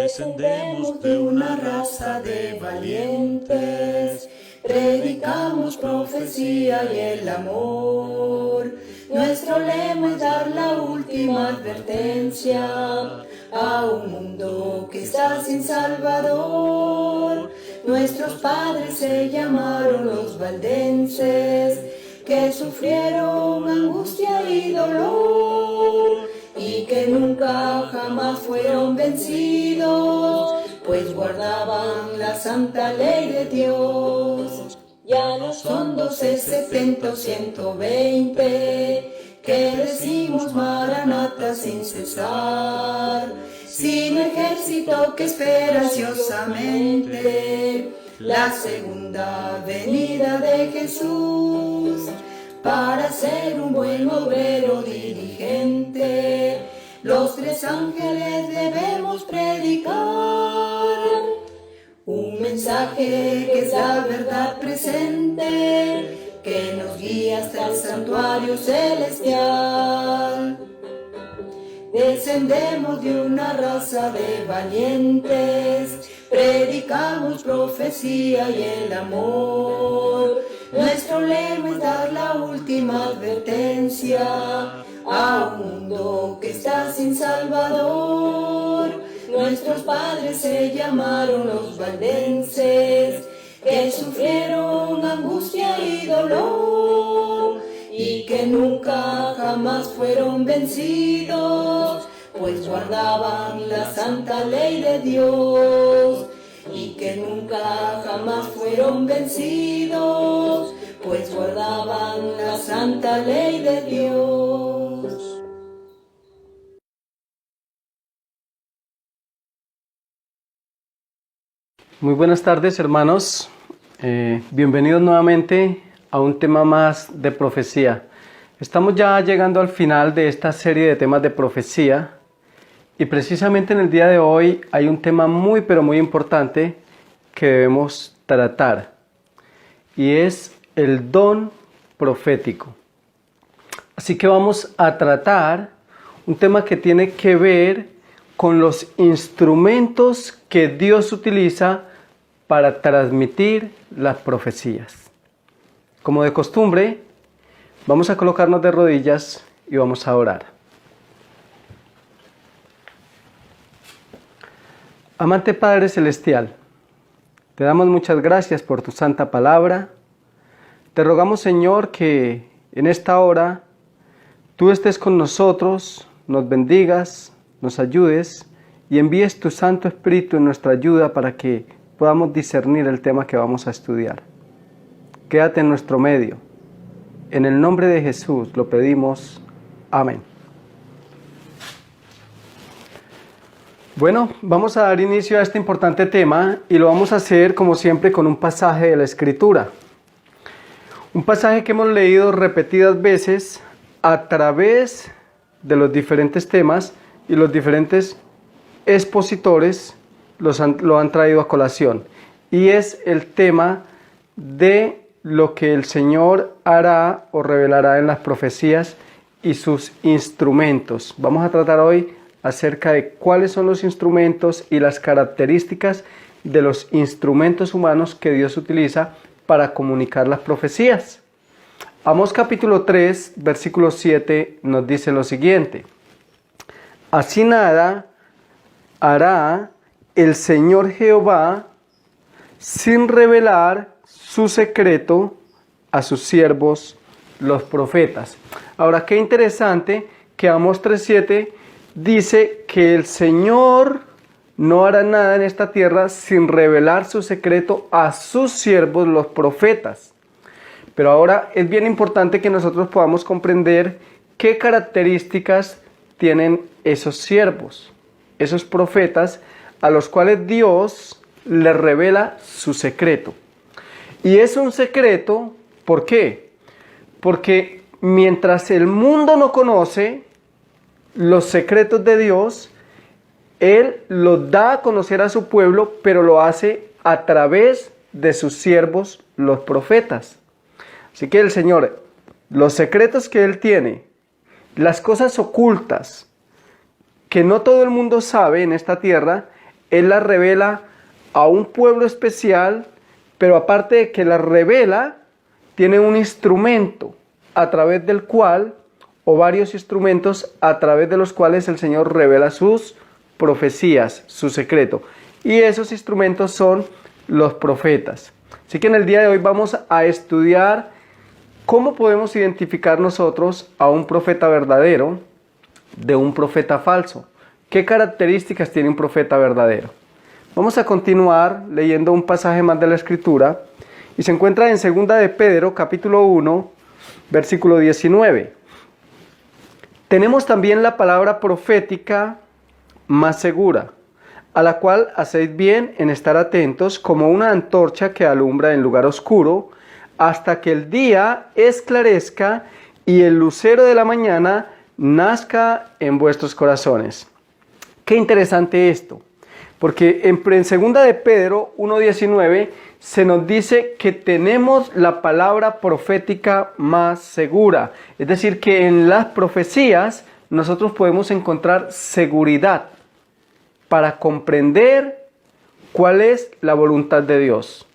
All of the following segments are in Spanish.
Descendemos de una raza de valientes, predicamos profecía y el amor. Nuestro lema es dar la última advertencia a un mundo que está sin Salvador. Nuestros padres se llamaron los valdenses, que sufrieron angustia y dolor, y que nunca jamás fueron vencidos, pues guardaban la santa ley de Dios. Ya no son 12, 70 o 120, que decimos Maranata sin cesar, sino ejército que espera ansiosamente la segunda venida de Jesús. Para ser un buen obrero diligente, los 3 ángeles debemos predicar. Un mensaje que es la verdad presente, que nos guía hasta el santuario celestial. Descendemos de una raza de valientes, predicamos profecía y el amor. Nuestro lema es dar la última advertencia a un mundo que está sin Salvador. Nuestros padres se llamaron los valdenses, que sufrieron angustia y dolor, y que nunca jamás fueron vencidos, pues guardaban la santa ley de Dios. Y que nunca jamás fueron vencidos, pues guardaban la santa ley de Dios. Muy buenas tardes, hermanos. Bienvenidos nuevamente a un tema más de profecía. Estamos ya llegando al final de esta serie de temas de profecía. Y precisamente en el día de hoy hay un tema muy pero muy importante que debemos tratar, y es el don profético. Así que vamos a tratar un tema que tiene que ver con los instrumentos que Dios utiliza para transmitir las profecías. Como de costumbre, vamos a colocarnos de rodillas y vamos a orar. Amante Padre Celestial, te damos muchas gracias por tu santa palabra. Te rogamos, Señor, que en esta hora tú estés con nosotros, nos bendigas, nos ayudes y envíes tu Santo Espíritu en nuestra ayuda para que podamos discernir el tema que vamos a estudiar. Quédate en nuestro medio. En el nombre de Jesús lo pedimos. Amén. Bueno, vamos a dar inicio a este importante tema y lo vamos a hacer como siempre con un pasaje de la Escritura. Un pasaje que hemos leído repetidas veces a través de los diferentes temas y los diferentes expositores lo han traído a colación. Y es el tema de lo que el Señor hará o revelará en las profecías y sus instrumentos. Vamos a tratar hoy acerca de cuáles son los instrumentos y las características de los instrumentos humanos que Dios utiliza para comunicar las profecías. Amós capítulo 3, versículo 7 nos dice lo siguiente: así nada hará el Señor Jehová sin revelar su secreto a sus siervos los profetas. Ahora, qué interesante que Amós 3:7 dice que el Señor no hará nada en esta tierra sin revelar su secreto a sus siervos los profetas. Pero ahora es bien importante que nosotros podamos comprender qué características tienen esos siervos, esos profetas a los cuales Dios les revela su secreto. Y es un secreto, ¿por qué? Porque mientras el mundo no conoce los secretos de Dios, Él los da a conocer a su pueblo, pero lo hace a través de sus siervos, los profetas. Así que el Señor, los secretos que Él tiene, las cosas ocultas que no todo el mundo sabe en esta tierra, Él la revela a un pueblo especial, pero aparte de que la revela, tiene un instrumento a través del cual, o varios instrumentos a través de los cuales el Señor revela sus profecías, su secreto. Y esos instrumentos son los profetas. Así que en el día de hoy vamos a estudiar cómo podemos identificar nosotros a un profeta verdadero de un profeta falso. ¿Qué características tiene un profeta verdadero? Vamos a continuar leyendo un pasaje más de la Escritura y se encuentra en 2 de Pedro, capítulo 1, versículo 19. Tenemos también la palabra profética más segura, a la cual hacéis bien en estar atentos como una antorcha que alumbra en lugar oscuro, hasta que el día esclarezca y el lucero de la mañana nazca en vuestros corazones. Qué interesante esto, porque en 2 de Pedro 1:19 se nos dice que tenemos la palabra profética más segura. Es decir, que en las profecías nosotros podemos encontrar seguridad para comprender cuál es la voluntad de Dios.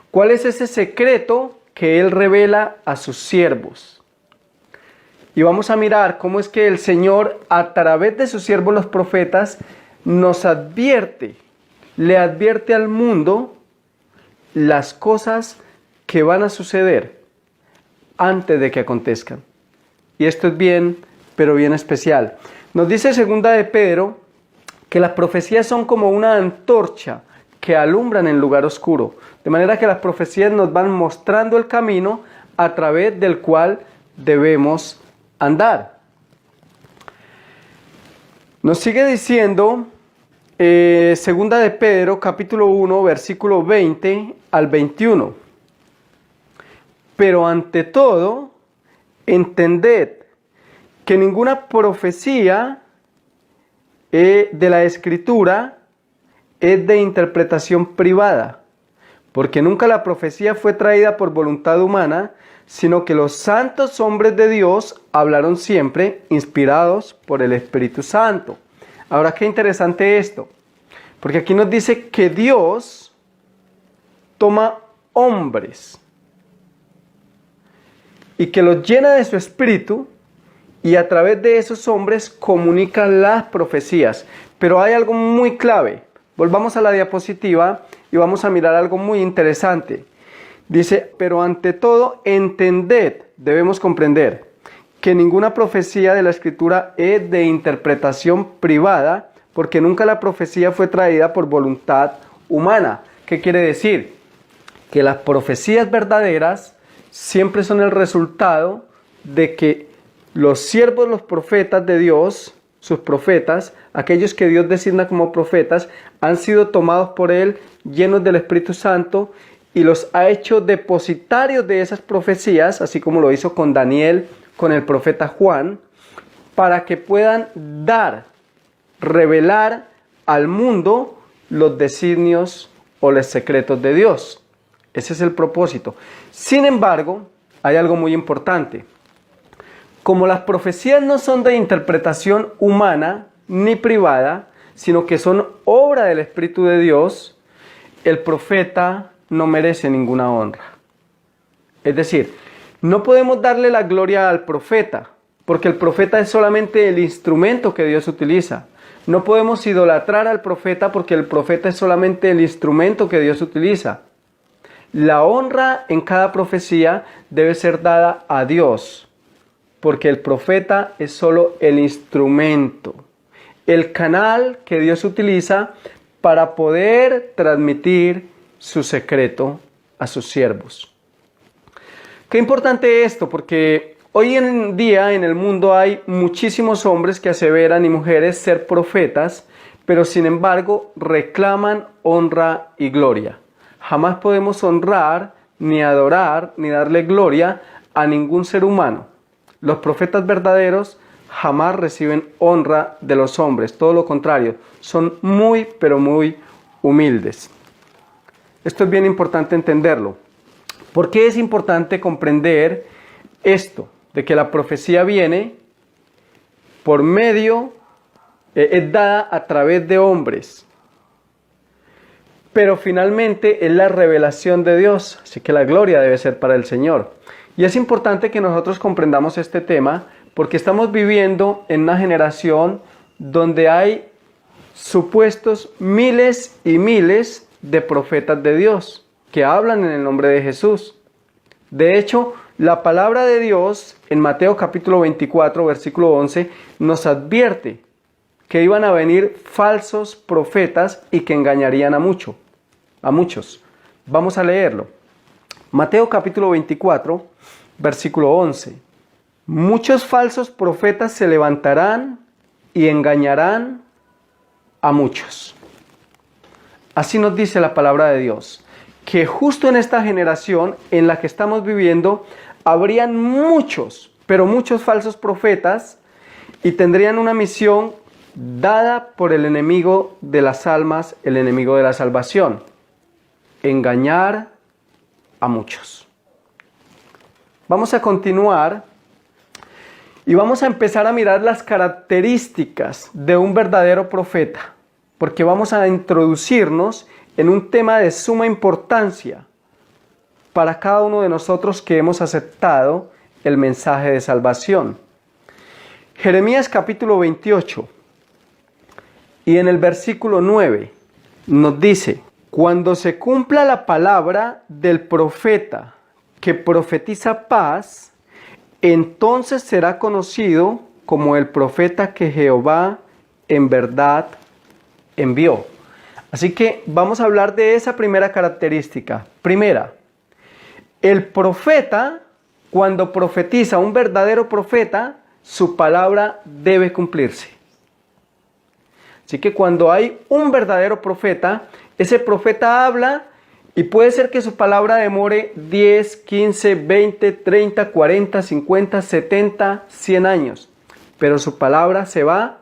¿Cuál es ese secreto que Él revela a sus siervos? Y vamos a mirar cómo es que el Señor, a través de sus siervos los profetas, nos advierte, le advierte al mundo las cosas que van a suceder antes de que acontezcan. Y esto es bien, pero bien especial. Nos dice 2 de Pedro que las profecías son como una antorcha que alumbran en lugar oscuro. De manera que las profecías nos van mostrando el camino a través del cual debemos andar. Nos sigue diciendo 2 de Pedro, capítulo 1, versículo 20 al 21. Pero ante todo, entended que ninguna profecía de la Escritura es de interpretación privada, porque nunca la profecía fue traída por voluntad humana, sino que los santos hombres de Dios hablaron siempre inspirados por el Espíritu Santo. Ahora, qué interesante esto, porque aquí nos dice que Dios toma hombres y que los llena de su Espíritu y a través de esos hombres comunica las profecías. Pero hay algo muy clave. Volvamos a la diapositiva y vamos a mirar algo muy interesante. Dice, pero ante todo, entended, debemos comprender, que ninguna profecía de la Escritura es de interpretación privada, porque nunca la profecía fue traída por voluntad humana. ¿Qué quiere decir? Que las profecías verdaderas siempre son el resultado de que los siervos, los profetas de Dios, sus profetas, aquellos que Dios designa como profetas, han sido tomados por Él, llenos del Espíritu Santo, y los ha hecho depositarios de esas profecías, así como lo hizo con Daniel, con el profeta Juan, para que puedan revelar al mundo los designios o los secretos de Dios. Ese es el propósito. Sin embargo, hay algo muy importante. Como las profecías no son de interpretación humana ni privada, sino que son obra del Espíritu de Dios, el profeta no merece ninguna honra. Es decir, no podemos darle la gloria al profeta, porque el profeta es solamente el instrumento que Dios utiliza. No podemos idolatrar al profeta porque el profeta es solamente el instrumento que Dios utiliza. La honra en cada profecía debe ser dada a Dios, porque el profeta es solo el instrumento, el canal que Dios utiliza para poder transmitir su secreto a sus siervos. Qué importante esto, porque hoy en día en el mundo hay muchísimos hombres que aseveran y mujeres ser profetas, pero sin embargo reclaman honra y gloria. Jamás podemos honrar, ni adorar, ni darle gloria a ningún ser humano. Los profetas verdaderos jamás reciben honra de los hombres, todo lo contrario, son muy, pero muy humildes. Esto es bien importante entenderlo. ¿Por qué es importante comprender esto? De que la profecía viene por medio, es dada a través de hombres. pero finalmente es la revelación de Dios, así que la gloria debe ser para el Señor. Y es importante que nosotros comprendamos este tema porque estamos viviendo en una generación donde hay supuestos miles y miles de profetas de Dios que hablan en el nombre de Jesús. De hecho, la palabra de Dios en Mateo capítulo 24, versículo 11, nos advierte que iban a venir falsos profetas y que engañarían a muchos. Vamos a leerlo. Mateo capítulo 24, versículo 11. Muchos falsos profetas se levantarán y engañarán a muchos. Así nos dice la palabra de Dios, que justo en esta generación en la que estamos viviendo, habrían muchos, pero muchos falsos profetas y tendrían una misión dada por el enemigo de las almas, el enemigo de la salvación: engañar a muchos. Vamos a continuar y vamos a empezar a mirar las características de un verdadero profeta, porque vamos a introducirnos en un tema de suma importancia para cada uno de nosotros que hemos aceptado el mensaje de salvación. Jeremías capítulo 28 y en el versículo 9 nos dice: cuando se cumpla la palabra del profeta que profetiza paz, entonces será conocido como el profeta que Jehová en verdad envió. Así que vamos a hablar de esa primera característica. Primera, el profeta, cuando profetiza, un verdadero profeta, su palabra debe cumplirse. Así que cuando hay un verdadero profeta, ese profeta habla y puede ser que su palabra demore 10, 15, 20, 30, 40, 50, 70, 100 años. Pero su palabra se va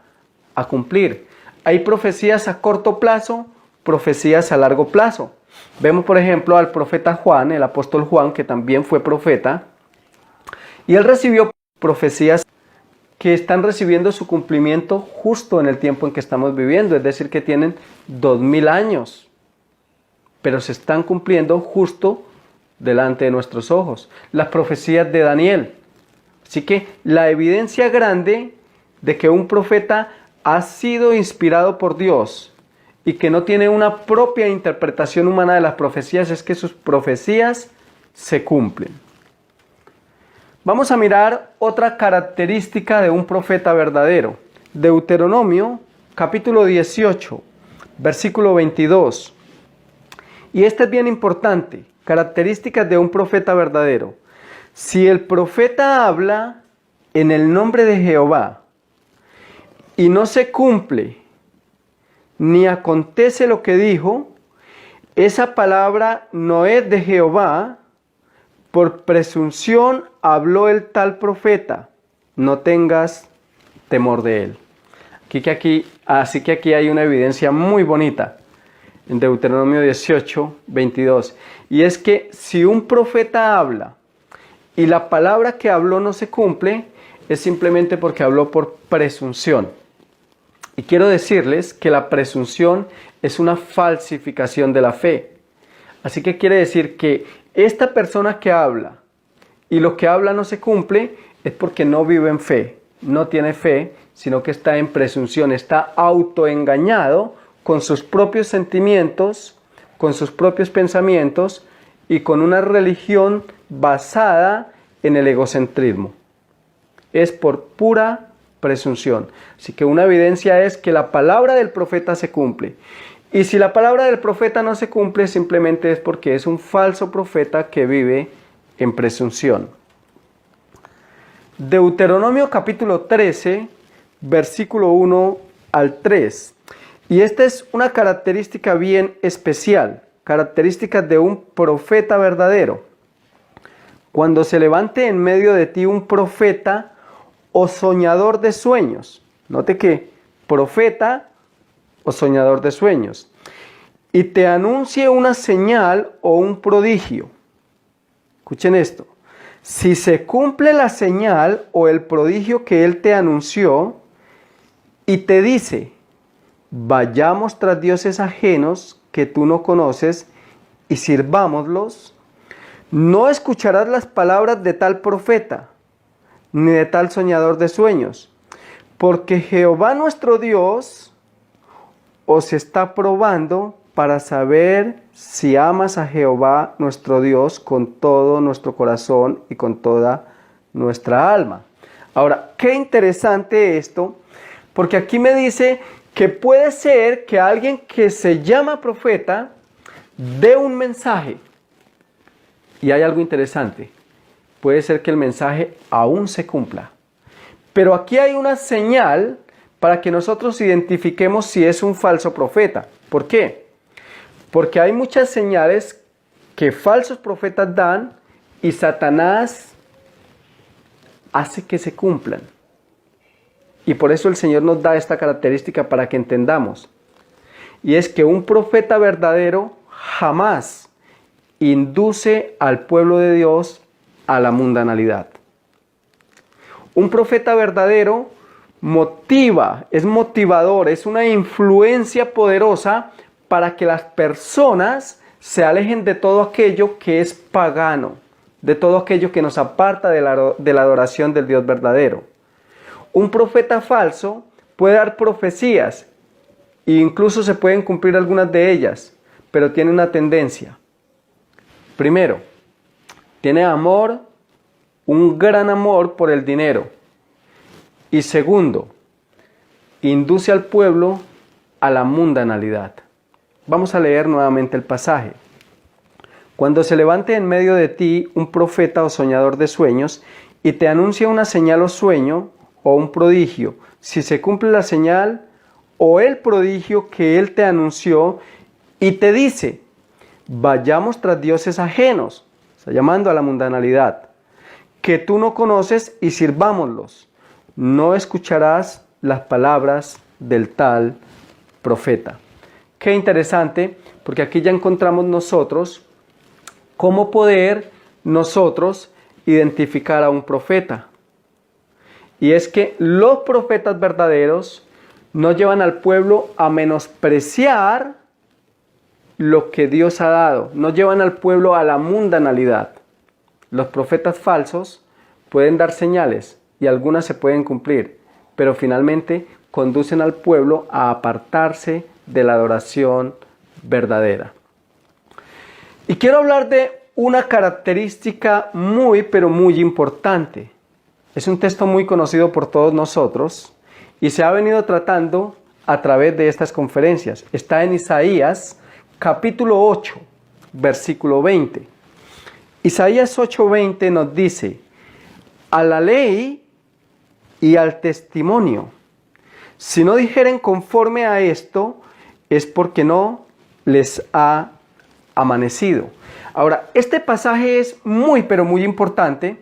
a cumplir. Hay profecías a corto plazo, profecías a largo plazo. Vemos por ejemplo al profeta Juan, el apóstol Juan, que también fue profeta. Y él recibió profecías que están recibiendo su cumplimiento justo en el tiempo en que estamos viviendo. Es decir, que tienen 2000 años. Pero se están cumpliendo justo delante de nuestros ojos. Las profecías de Daniel. Así que la evidencia grande de que un profeta ha sido inspirado por Dios y que no tiene una propia interpretación humana de las profecías es que sus profecías se cumplen. Vamos a mirar otra característica de un profeta verdadero. Deuteronomio capítulo 18, versículo 22. Y esta es bien importante, características de un profeta verdadero. Si el profeta habla en el nombre de Jehová y no se cumple, ni acontece lo que dijo, esa palabra no es de Jehová, por presunción habló el tal profeta, no tengas temor de él. Así que aquí hay una evidencia muy bonita. En Deuteronomio 18, 22. Y es que si un profeta habla y la palabra que habló no se cumple, es simplemente porque habló por presunción. Y quiero decirles que la presunción es una falsificación de la fe. Así que quiere decir que esta persona que habla y lo que habla no se cumple es porque no vive en fe, no tiene fe, sino que está en presunción, está autoengañado con sus propios sentimientos, con sus propios pensamientos y con una religión basada en el egocentrismo. Es por pura presunción. Así que una evidencia es que la palabra del profeta se cumple. Y si la palabra del profeta no se cumple, simplemente es porque es un falso profeta que vive en presunción. Deuteronomio capítulo 13, versículo 1 al 3. Y esta es una característica bien especial, característica de un profeta verdadero. Cuando se levante en medio de ti un profeta o soñador de sueños, note que profeta o soñador de sueños, y te anuncie una señal o un prodigio. Escuchen esto. Si se cumple la señal o el prodigio que él te anunció y te dice: vayamos tras dioses ajenos que tú no conoces y sirvámoslos. No escucharás las palabras de tal profeta, ni de tal soñador de sueños, porque Jehová nuestro Dios os está probando para saber si amas a Jehová nuestro Dios con todo nuestro corazón y con toda nuestra alma. Ahora, qué interesante esto, porque aquí me dice que puede ser que alguien que se llama profeta dé un mensaje. Y hay algo interesante, puede ser que el mensaje aún se cumpla. Pero aquí hay una señal para que nosotros identifiquemos si es un falso profeta. ¿Por qué? Porque hay muchas señales que falsos profetas dan y Satanás hace que se cumplan. Y por eso el Señor nos da esta característica para que entendamos. Y es que un profeta verdadero jamás induce al pueblo de Dios a la mundanalidad. Un profeta verdadero motiva, es motivador, es una influencia poderosa para que las personas se alejen de todo aquello que es pagano, de todo aquello que nos aparta de la adoración del Dios verdadero. Un profeta falso puede dar profecías e incluso se pueden cumplir algunas de ellas, pero tiene una tendencia. Primero, tiene amor, un gran amor por el dinero. Y segundo, induce al pueblo a la mundanalidad. Vamos a leer nuevamente el pasaje. Cuando se levante en medio de ti un profeta o soñador de sueños y te anuncia una señal o sueño o un prodigio, si se cumple la señal o el prodigio que él te anunció y te dice, vayamos tras dioses ajenos, está llamando a la mundanalidad, que tú no conoces y sirvámoslos, no escucharás las palabras del tal profeta. Qué interesante, porque aquí ya encontramos nosotros cómo poder nosotros identificar a un profeta. Y es que los profetas verdaderos no llevan al pueblo a menospreciar lo que Dios ha dado, no llevan al pueblo a la mundanalidad. Los profetas falsos pueden dar señales y algunas se pueden cumplir, pero finalmente conducen al pueblo a apartarse de la adoración verdadera. Y quiero hablar de una característica pero muy importante. Es un texto muy conocido por todos nosotros y se ha venido tratando a través de estas conferencias. Está en Isaías capítulo 8, versículo 20. Isaías 8:20 nos dice, a la ley y al testimonio, si no dijeren conforme a esto, es porque no les ha amanecido. Ahora, este pasaje es pero muy importante,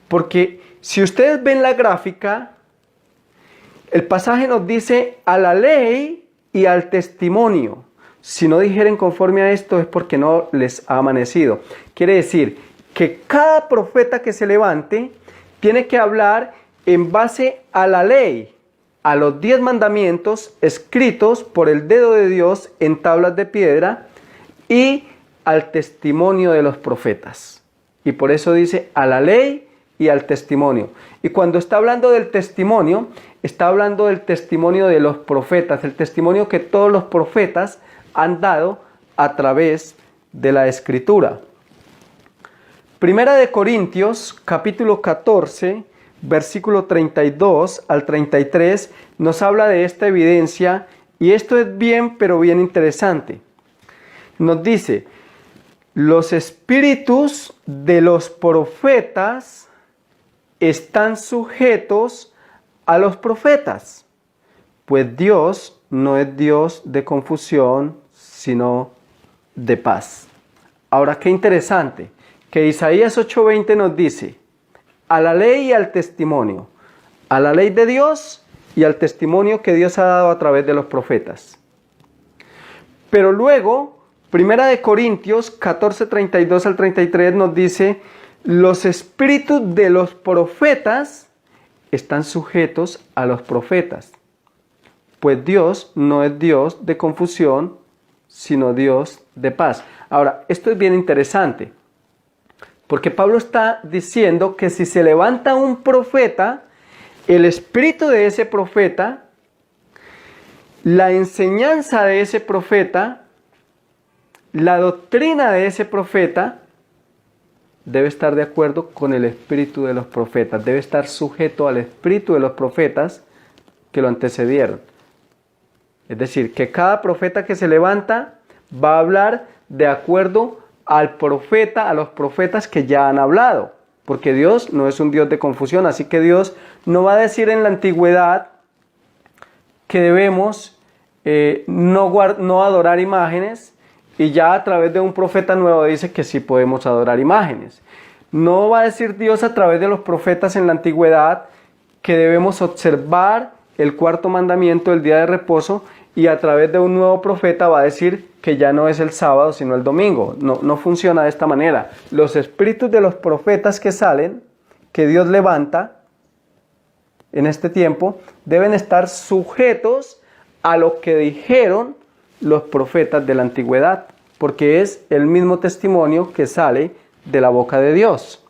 porque si ustedes ven la gráfica, el pasaje nos dice a la ley y al testimonio. Si no dijeren conforme a esto es porque no les ha amanecido. Quiere decir que cada profeta que se levante tiene que hablar en base a la ley, a los 10 mandamientos escritos por el dedo de Dios en tablas de piedra y al testimonio de los profetas. Y por eso dice a la ley y al testimonio. Y cuando está hablando del testimonio, está hablando del testimonio de los profetas, el testimonio que todos los profetas han dado a través de la Escritura. Primera de Corintios, capítulo 14, versículo 32 al 33, nos habla de esta evidencia y esto es pero bien interesante. Nos dice, los espíritus de los profetas están sujetos a los profetas, pues Dios no es Dios de confusión, sino de paz. Ahora, qué interesante, que Isaías 8:20 nos dice, a la ley y al testimonio, a la ley de Dios y al testimonio que Dios ha dado a través de los profetas. Pero luego, Primera de Corintios 14:32 al 33 nos dice, los espíritus de los profetas están sujetos a los profetas, pues Dios no es Dios de confusión, sino Dios de paz. Ahora, esto es bien interesante, porque Pablo está diciendo que si se levanta un profeta, el espíritu de ese profeta, la enseñanza de ese profeta, la doctrina de ese profeta, debe estar de acuerdo con el espíritu de los profetas, debe estar sujeto al espíritu de los profetas que lo antecedieron. Es decir, que cada profeta que se levanta va a hablar de acuerdo al profeta, a los profetas que ya han hablado, porque Dios no es un Dios de confusión, así que Dios no va a decir en la antigüedad que debemos no adorar imágenes, y ya a través de un profeta nuevo dice que sí podemos adorar imágenes. No va a decir Dios a través de los profetas en la antigüedad que debemos observar el cuarto mandamiento del día de reposo, y a través de un nuevo profeta va a decir que ya no es el sábado sino el domingo. No funciona de esta manera. Los espíritus de los profetas que salen, que Dios levanta en este tiempo, deben estar sujetos a lo que dijeron los profetas de la antigüedad, porque es el mismo testimonio que sale de la boca de Dios.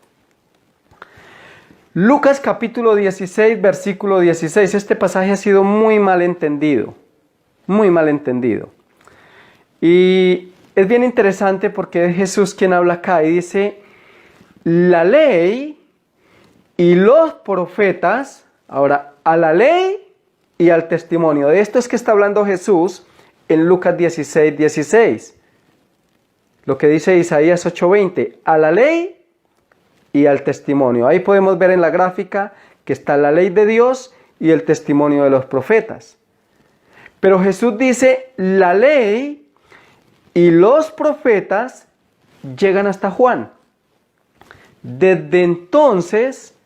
Lucas capítulo 16, versículo 16. Este pasaje ha sido muy mal entendido. Muy mal entendido. Y es bien interesante porque es Jesús quien habla acá y dice, la ley y los profetas, ahora a la ley y al testimonio. De esto es que está hablando Jesús en Lucas 16, 16. Lo que dice Isaías 8:20, a la ley y al testimonio. Ahí podemos ver en la gráfica que está la ley de Dios y el testimonio de los profetas. Pero Jesús dice, la ley y los profetas llegan hasta Juan. Desde entonces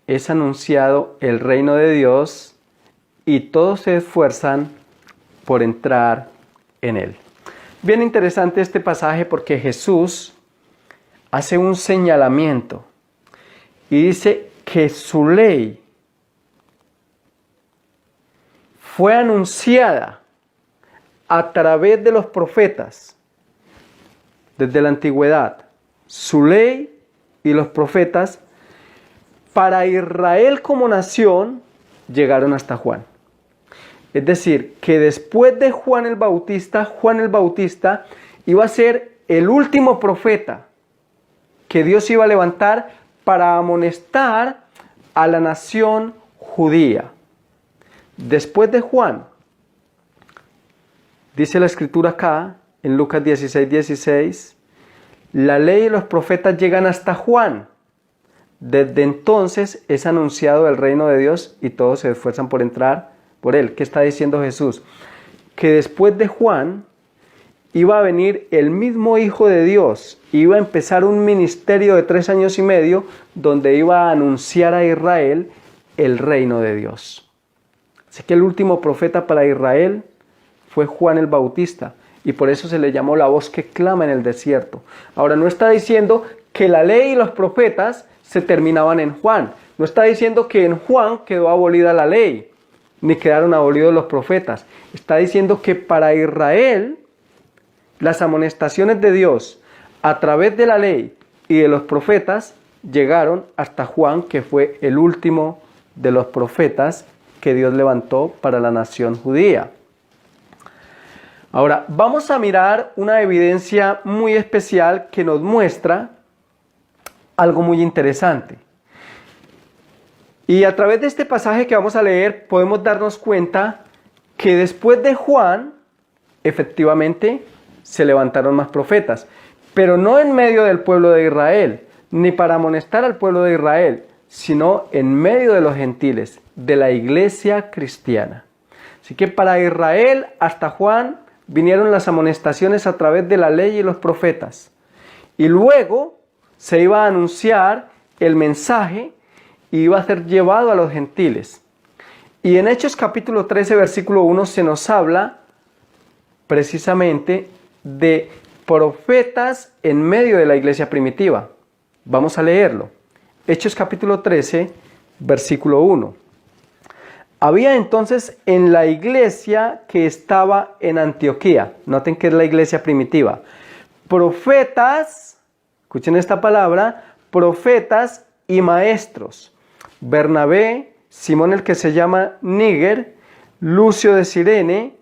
es anunciado el reino de Dios y todos se esfuerzan por entrar en él. Bien interesante este pasaje porque Jesús hace un señalamiento y dice que su ley fue anunciada a través de los profetas desde la antigüedad. Su ley y los profetas para Israel como nación llegaron hasta Juan. Es decir, que después de Juan el Bautista iba a ser el último profeta que Dios iba a levantar para amonestar a la nación judía. Después de Juan, dice la escritura acá, en Lucas 16, 16, la ley y los profetas llegan hasta Juan. Desde entonces es anunciado el reino de Dios y todos se esfuerzan por entrar por él. ¿Qué está diciendo Jesús? Que después de Juan iba a venir el mismo Hijo de Dios, iba a empezar un ministerio de 3 años y medio donde iba a anunciar a Israel el reino de Dios. Así que el último profeta para Israel fue Juan el Bautista y por eso se le llamó la voz que clama en el desierto. Ahora no está diciendo que la ley y los profetas se terminaban en Juan. No está diciendo que en Juan quedó abolida la ley, ni quedaron abolidos los profetas. Está diciendo que para Israel las amonestaciones de Dios a través de la ley y de los profetas llegaron hasta Juan, que fue el último de los profetas que Dios levantó para la nación judía. Ahora, vamos a mirar una evidencia muy especial que nos muestra algo muy interesante. Y a través de este pasaje que vamos a leer, podemos darnos cuenta que después de Juan, efectivamente, se levantaron más profetas, pero no en medio del pueblo de Israel, ni para amonestar al pueblo de Israel, sino en medio de los gentiles, de la iglesia cristiana. Así que para Israel, hasta Juan, vinieron las amonestaciones a través de la ley y los profetas. Y luego se iba a anunciar el mensaje y iba a ser llevado a los gentiles. Y en Hechos capítulo 13, versículo 1, se nos habla precisamente de profetas en medio de la iglesia primitiva. Vamos a leerlo. Hechos capítulo 13, versículo 1. Había entonces en la iglesia que estaba en Antioquía, noten que es la iglesia primitiva, profetas, escuchen esta palabra, profetas y maestros. Bernabé, Simón el que se llama Níger, Lucio de Cirene,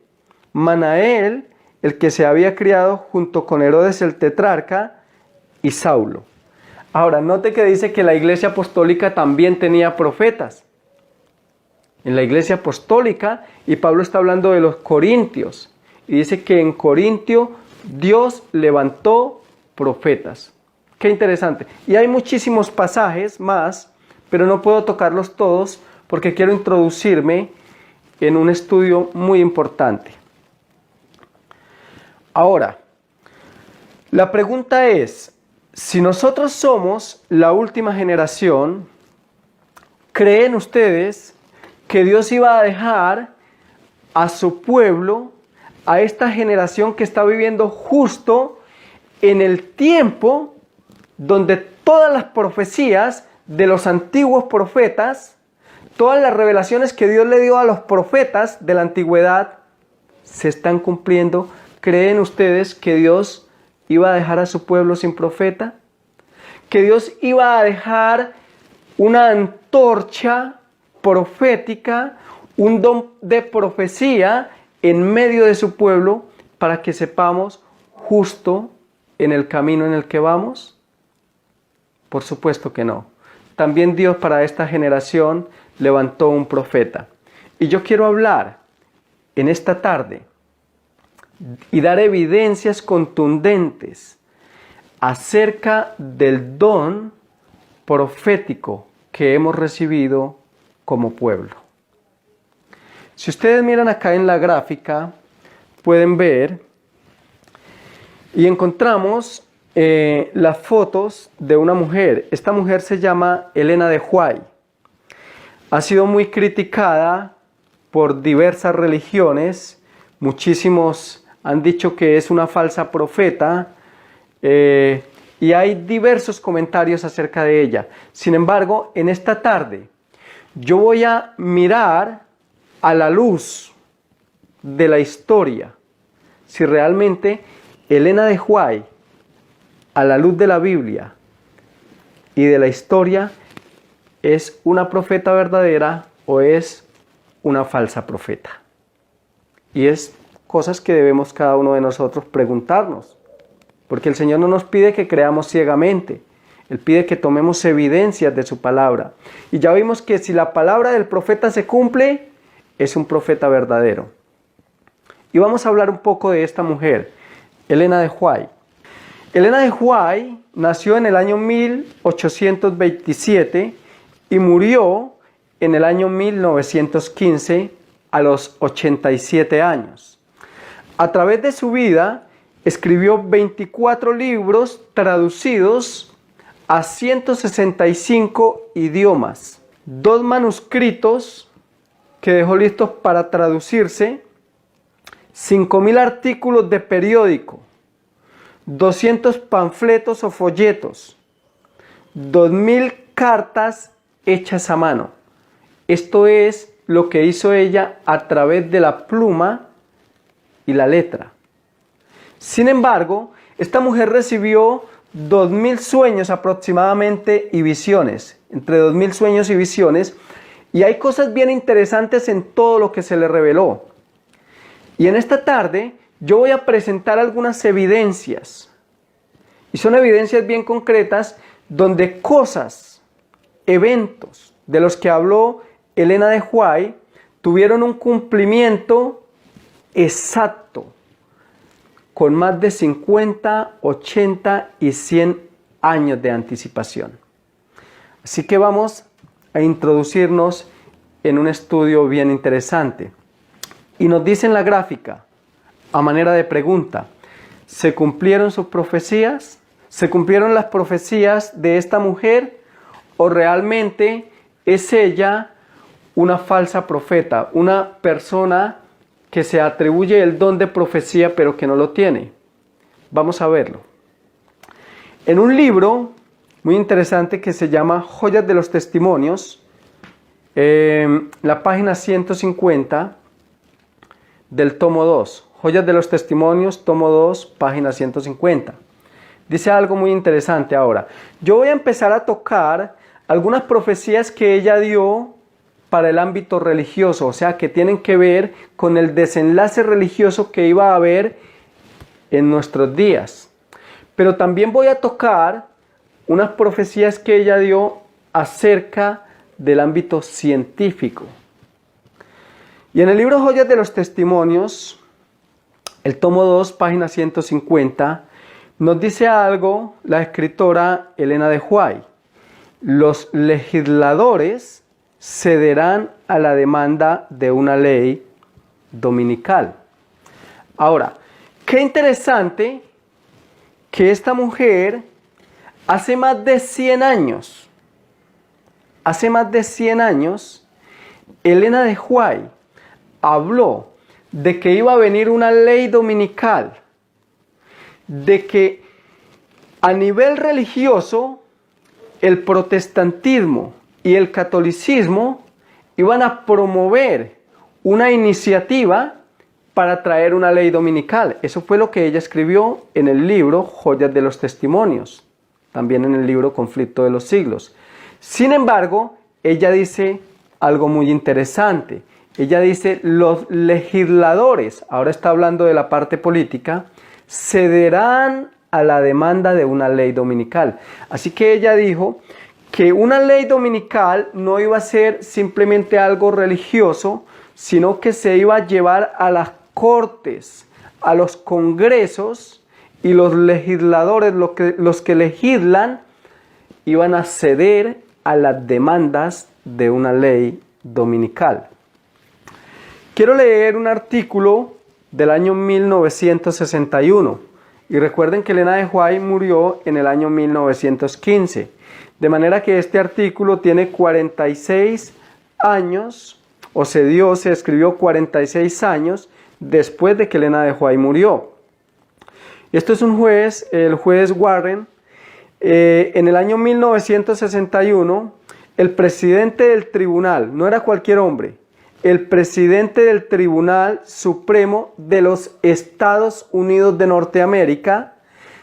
Manael, el que se había criado junto con Herodes el tetrarca, y Saulo. Ahora, note que dice que la iglesia apostólica también tenía profetas. En la iglesia apostólica, y Pablo está hablando de los corintios, y dice que en Corintio Dios levantó profetas. Qué interesante. Y hay muchísimos pasajes más, pero no puedo tocarlos todos porque quiero introducirme en un estudio muy importante. Ahora, la pregunta es, si nosotros somos la última generación, ¿creen ustedes que Dios iba a dejar a su pueblo, a esta generación que está viviendo justo en el tiempo donde todas las profecías de los antiguos profetas, todas las revelaciones que Dios le dio a los profetas de la antigüedad, se están cumpliendo? ¿Creen ustedes que Dios iba a dejar a su pueblo sin profeta? ¿Que Dios iba a dejar una antorcha profética, un don de profecía en medio de su pueblo para que sepamos justo en el camino en el que vamos? Por supuesto que no. También Dios para esta generación levantó un profeta. Y yo quiero hablar en esta tarde y dar evidencias contundentes acerca del don profético que hemos recibido como pueblo. Si ustedes miran acá en la gráfica, pueden ver y encontramos las fotos de una mujer. Esta mujer se llama Elena de White. Ha sido muy criticada por diversas religiones. Muchísimos han dicho que es una falsa profeta. Y hay diversos comentarios acerca de ella. Sin embargo, en esta tarde yo voy a mirar a la luz de la historia si realmente Elena de White, a la luz de la Biblia y de la historia, es una profeta verdadera o es una falsa profeta. Y es cosas que debemos cada uno de nosotros preguntarnos. Porque el Señor no nos pide que creamos ciegamente. Él pide que tomemos evidencias de su palabra. Y ya vimos que si la palabra del profeta se cumple, es un profeta verdadero. Y vamos a hablar un poco de esta mujer, Elena de White. Elena de White nació en el año 1827 y murió en el año 1915 a los 87 años. A través de su vida, escribió 24 libros traducidos a 165 idiomas, 2 manuscritos que dejó listos para traducirse, 5.000 artículos de periódico, 200 panfletos o folletos, 2.000 cartas hechas a mano. Esto es lo que hizo ella a través de la pluma y la letra. Sin embargo, esta mujer recibió 2.000 sueños aproximadamente y visiones, entre 2.000 sueños y visiones, y hay cosas bien interesantes en todo lo que se le reveló. Y en esta tarde yo voy a presentar algunas evidencias, y son evidencias bien concretas donde cosas, eventos de los que habló Elena de White tuvieron un cumplimiento exacto, con más de 50, 80 y 100 años de anticipación. Así que vamos a introducirnos en un estudio bien interesante. Y nos dice en la gráfica, a manera de pregunta, ¿se cumplieron sus profecías? ¿Se cumplieron las profecías de esta mujer? ¿O realmente es ella una falsa profeta, una persona que se atribuye el don de profecía pero que no lo tiene? Vamos a verlo. En un libro muy interesante que se llama Joyas de los Testimonios, la página 150 del tomo 2, Joyas de los Testimonios, tomo 2, página 150. Dice algo muy interesante ahora. Yo voy a empezar a tocar algunas profecías que ella dio para el ámbito religioso, o sea, que tienen que ver con el desenlace religioso que iba a haber en nuestros días. Pero también voy a tocar unas profecías que ella dio acerca del ámbito científico. Y en el libro Joyas de los Testimonios, el tomo 2, página 150, nos dice algo la escritora Elena de White. Los legisladores cederán a la demanda de una ley dominical. Ahora, qué interesante que esta mujer hace más de 100 años, Elena de White habló de que iba a venir una ley dominical, de que a nivel religioso el protestantismo y el catolicismo iban a promover una iniciativa para traer una ley dominical. Eso fue lo que ella escribió en el libro Joyas de los Testimonios, también en el libro Conflicto de los Siglos. Sin embargo, ella dice algo muy interesante. Ella dice, los legisladores, ahora está hablando de la parte política, cederán a la demanda de una ley dominical. Así que ella dijo que una ley dominical no iba a ser simplemente algo religioso, sino que se iba a llevar a las cortes, a los congresos, y los legisladores, los que legislan, iban a ceder a las demandas de una ley dominical. Quiero leer un artículo del año 1961. Y recuerden que Elena de White murió en el año 1915. De manera que este artículo tiene 46 años, o se escribió 46 años después de que Elena de White murió. Esto es un juez, el juez Warren. En el año 1961, el presidente del tribunal, no era cualquier hombre, el presidente del Tribunal Supremo de los Estados Unidos de Norteamérica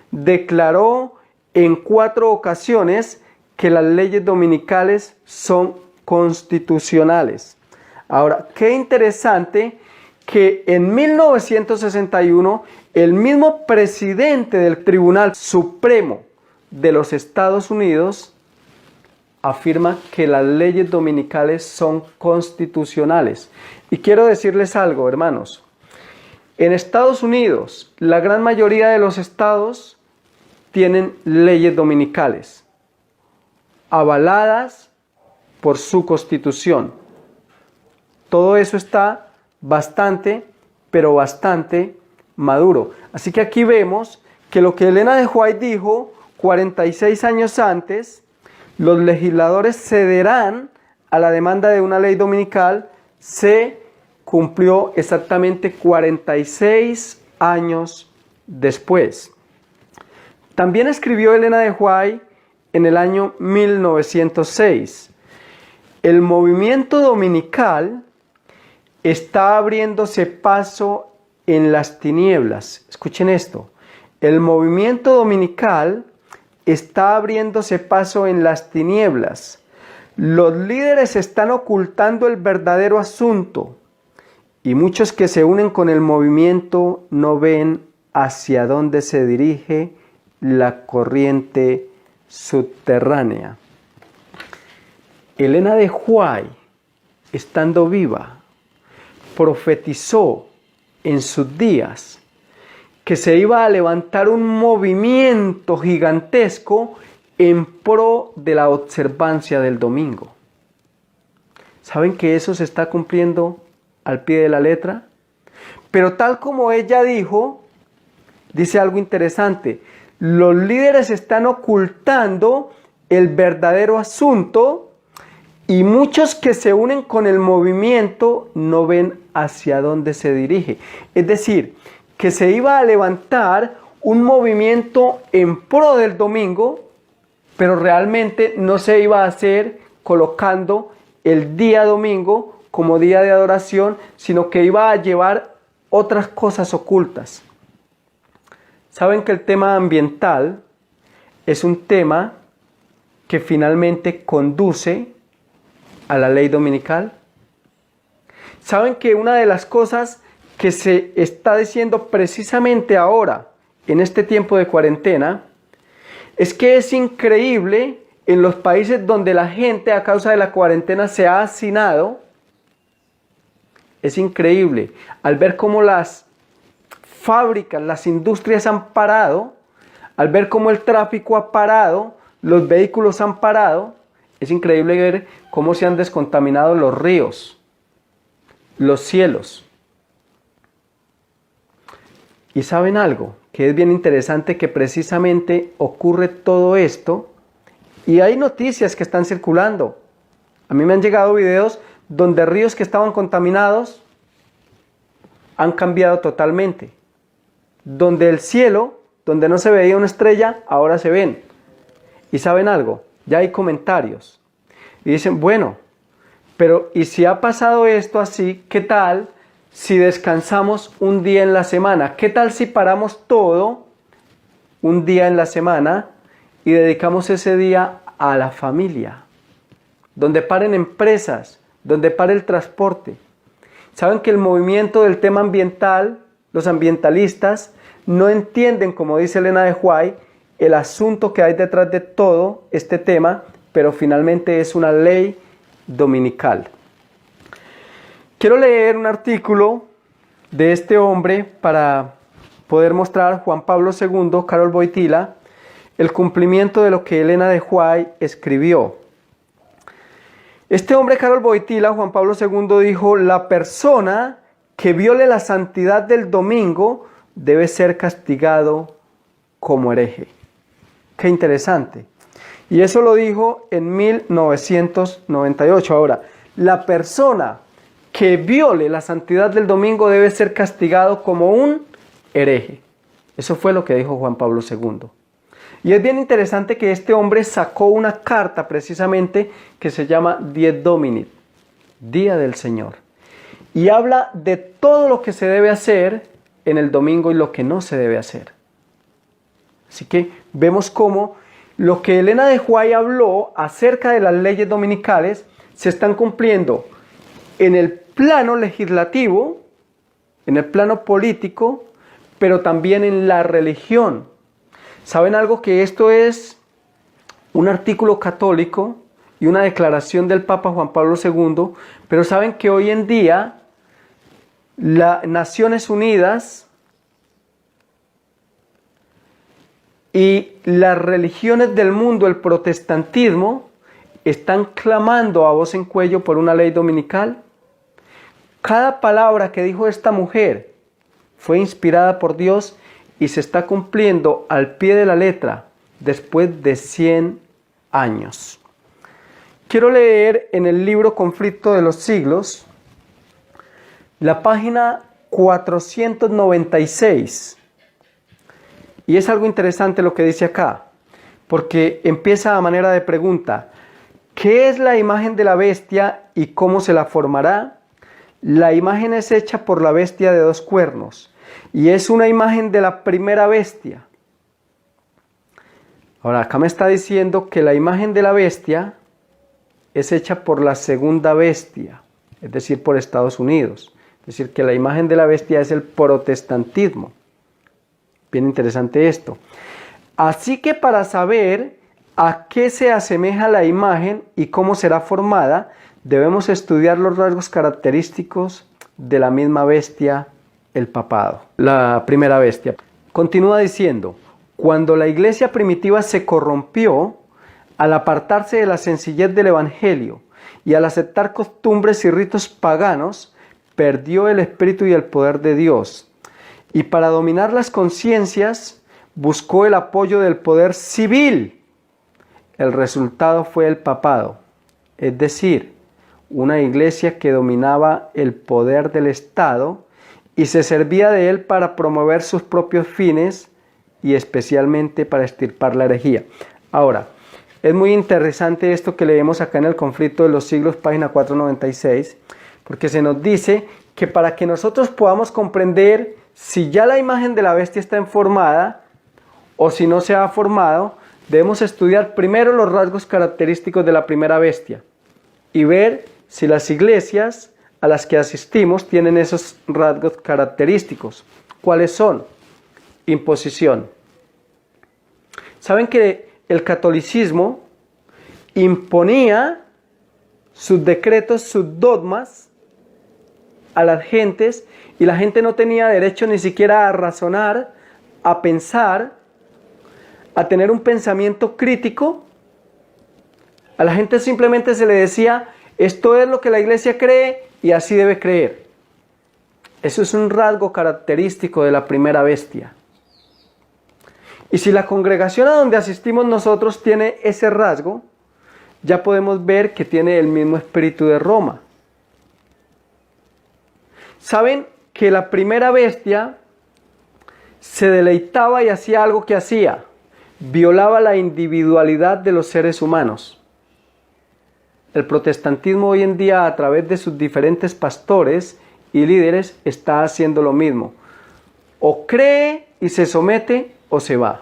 declaró en 4 ocasiones que las leyes dominicales son constitucionales. Ahora, qué interesante que en 1961 el mismo presidente del Tribunal Supremo de los Estados Unidos afirma que las leyes dominicales son constitucionales. Y quiero decirles algo, hermanos. En Estados Unidos, la gran mayoría de los estados tienen leyes dominicales, avaladas por su constitución. Todo eso está bastante, pero bastante maduro. Así que aquí vemos que lo que Elena de White dijo 46 años antes, los legisladores cederán a la demanda de una ley dominical, se cumplió exactamente 46 años después. También escribió Elena de White en el año 1906. El movimiento dominical está abriéndose paso en las tinieblas. Escuchen esto. El movimiento dominical está abriéndose paso en las tinieblas. Los líderes están ocultando el verdadero asunto y muchos que se unen con el movimiento no ven hacia dónde se dirige la corriente subterránea. Elena de White, estando viva, profetizó en sus días que se iba a levantar un movimiento gigantesco en pro de la observancia del domingo. ¿Saben que eso se está cumpliendo al pie de la letra? Pero tal como ella dijo, dice algo interesante. Los líderes están ocultando el verdadero asunto y muchos que se unen con el movimiento no ven hacia dónde se dirige. Es decir, que se iba a levantar un movimiento en pro del domingo, pero realmente no se iba a hacer colocando el día domingo como día de adoración, sino que iba a llevar otras cosas ocultas. Saben que el tema ambiental es un tema que finalmente conduce a la ley dominical. Saben que una de las cosas que se está diciendo precisamente ahora, en este tiempo de cuarentena, es que es increíble en los países donde la gente a causa de la cuarentena se ha hacinado. Es increíble al ver cómo las fábricas, las industrias han parado, al ver cómo el tráfico ha parado, los vehículos han parado. Es increíble ver cómo se han descontaminado los ríos, los cielos. Y ¿saben algo? Que es bien interesante que precisamente ocurre todo esto y hay noticias que están circulando. A mí me han llegado videos donde ríos que estaban contaminados han cambiado totalmente. Donde el cielo, donde no se veía una estrella, ahora se ven. ¿Y saben algo? Ya hay comentarios. Y dicen, bueno, pero ¿y si ha pasado esto así? ¿Qué tal si descansamos un día en la semana? ¿Qué tal si paramos todo un día en la semana y dedicamos ese día a la familia? Donde paren empresas, donde pare el transporte. Saben que el movimiento del tema ambiental, los ambientalistas, no entienden, como dice Elena de White, el asunto que hay detrás de todo este tema, pero finalmente es una ley dominical. Quiero leer un artículo de este hombre para poder mostrar, Juan Pablo II, Karol Wojtyła, el cumplimiento de lo que Elena de White escribió. Este hombre, Karol Wojtyła, Juan Pablo II, dijo: la persona que viole la santidad del domingo debe ser castigado como hereje. Qué interesante. Y eso lo dijo en 1998. Ahora, la persona que viole la santidad del domingo debe ser castigado como un hereje. Eso fue lo que dijo Juan Pablo II. Y es bien interesante que este hombre sacó una carta precisamente que se llama Dies Domini, Día del Señor. Y habla de todo lo que se debe hacer en el domingo y lo que no se debe hacer. Así que vemos cómo lo que Elena de White habló acerca de las leyes dominicales se están cumpliendo en el plano legislativo, en el plano político, pero también en la religión. ¿Saben algo? Que esto es un artículo católico y una declaración del Papa Juan Pablo II, pero saben que hoy en día las Naciones Unidas y las religiones del mundo, el protestantismo, están clamando a voz en cuello por una ley dominical. Cada palabra que dijo esta mujer fue inspirada por Dios y se está cumpliendo al pie de la letra después de 100 años. Quiero leer en el libro Conflicto de los Siglos, la página 496. Y es algo interesante lo que dice acá, porque empieza a manera de pregunta: ¿qué es la imagen de la bestia y cómo se la formará? La imagen es hecha por la bestia de 2 cuernos, y es una imagen de la primera bestia. Ahora, acá me está diciendo que la imagen de la bestia es hecha por la segunda bestia, es decir, por Estados Unidos. Es decir, que la imagen de la bestia es el protestantismo. Bien interesante esto. Así que para saber a qué se asemeja la imagen y cómo será formada, debemos estudiar los rasgos característicos de la misma bestia, el papado, la primera bestia. Continúa diciendo: cuando la iglesia primitiva se corrompió, al apartarse de la sencillez del evangelio y al aceptar costumbres y ritos paganos, perdió el espíritu y el poder de Dios. Y para dominar las conciencias, buscó el apoyo del poder civil. El resultado fue el papado, es decir, una iglesia que dominaba el poder del Estado y se servía de él para promover sus propios fines y especialmente para extirpar la herejía. Ahora, Es muy interesante esto que leemos acá en el Conflicto de los Siglos, página 496, porque se nos dice que para que nosotros podamos comprender si ya la imagen de la bestia está formada o si no se ha formado, debemos estudiar primero los rasgos característicos de la primera bestia y ver si las iglesias a las que asistimos tienen esos rasgos característicos. ¿Cuáles son? Imposición. ¿Saben que el catolicismo imponía sus decretos, sus dogmas a las gentes y la gente no tenía derecho ni siquiera a razonar, a pensar, a tener un pensamiento crítico? A la gente simplemente se le decía, esto es lo que la iglesia cree y así debe creer. Eso es un rasgo característico de la primera bestia. Y si la congregación a donde asistimos nosotros tiene ese rasgo, ya podemos ver que tiene el mismo espíritu de Roma. ¿Saben que la primera bestia se deleitaba y hacía algo que hacía? Violaba la individualidad de los seres humanos. El protestantismo hoy en día, a través de sus diferentes pastores y líderes, está haciendo lo mismo. O cree y se somete o se va.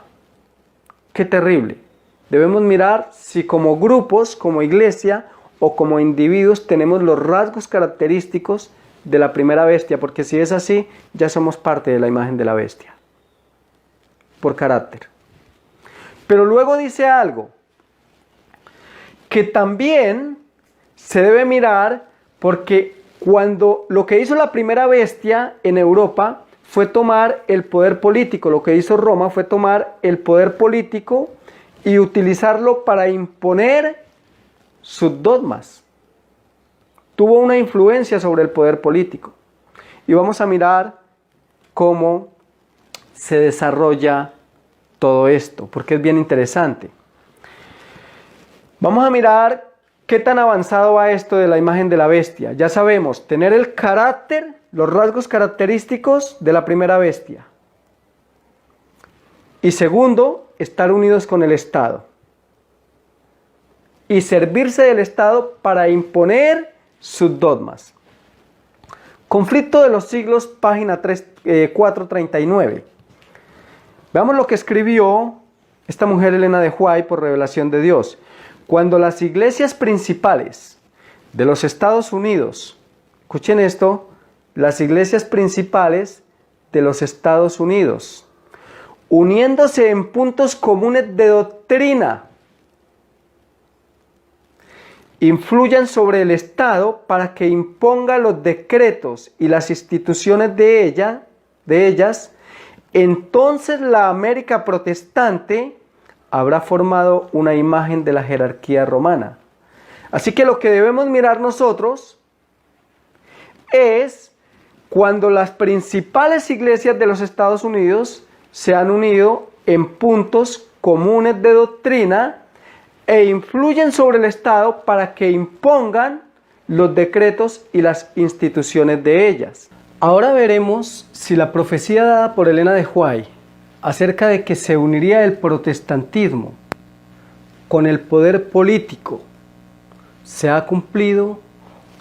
¡Qué terrible! Debemos mirar si como grupos, como iglesia o como individuos tenemos los rasgos característicos de la primera bestia, porque si es así, ya somos parte de la imagen de la bestia, por carácter. Pero luego dice algo, que también se debe mirar, porque cuando lo que hizo la primera bestia en Europa fue tomar el poder político, lo que hizo Roma fue tomar el poder político y utilizarlo para imponer sus dogmas. Tuvo una influencia sobre el poder político. Y vamos a mirar cómo se desarrolla todo esto, porque es bien interesante. Vamos a mirar qué tan avanzado va esto de la imagen de la bestia. Ya sabemos, tener el carácter, los rasgos característicos de la primera bestia. Y segundo, estar unidos con el Estado. Y servirse del Estado para imponer sus dogmas. Conflicto de los Siglos, página 439. Veamos lo que escribió esta mujer Elena de White por revelación de Dios. Cuando las iglesias principales de los Estados Unidos, escuchen esto, las iglesias principales de los Estados Unidos, uniéndose en puntos comunes de doctrina, influyan sobre el Estado para que imponga los decretos y las instituciones de ellas, entonces la América protestante habrá formado una imagen de la jerarquía romana. Así que lo que debemos mirar nosotros es cuando las principales iglesias de los Estados Unidos se han unido en puntos comunes de doctrina e influyen sobre el Estado para que impongan los decretos y las instituciones de ellas. Ahora veremos si la profecía dada por Elena de White acerca de que se uniría el protestantismo con el poder político se ha cumplido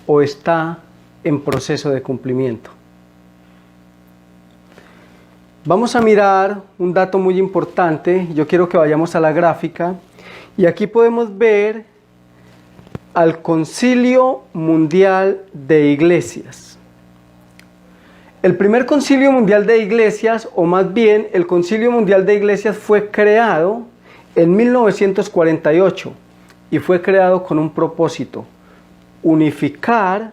o está en proceso de cumplimiento. Vamos a mirar un dato muy importante. Yo quiero que vayamos a la gráfica y aquí podemos ver al Concilio Mundial de Iglesias. El primer Concilio Mundial de Iglesias, o más bien el Concilio Mundial de Iglesias, fue creado en 1948 y fue creado con un propósito: unificar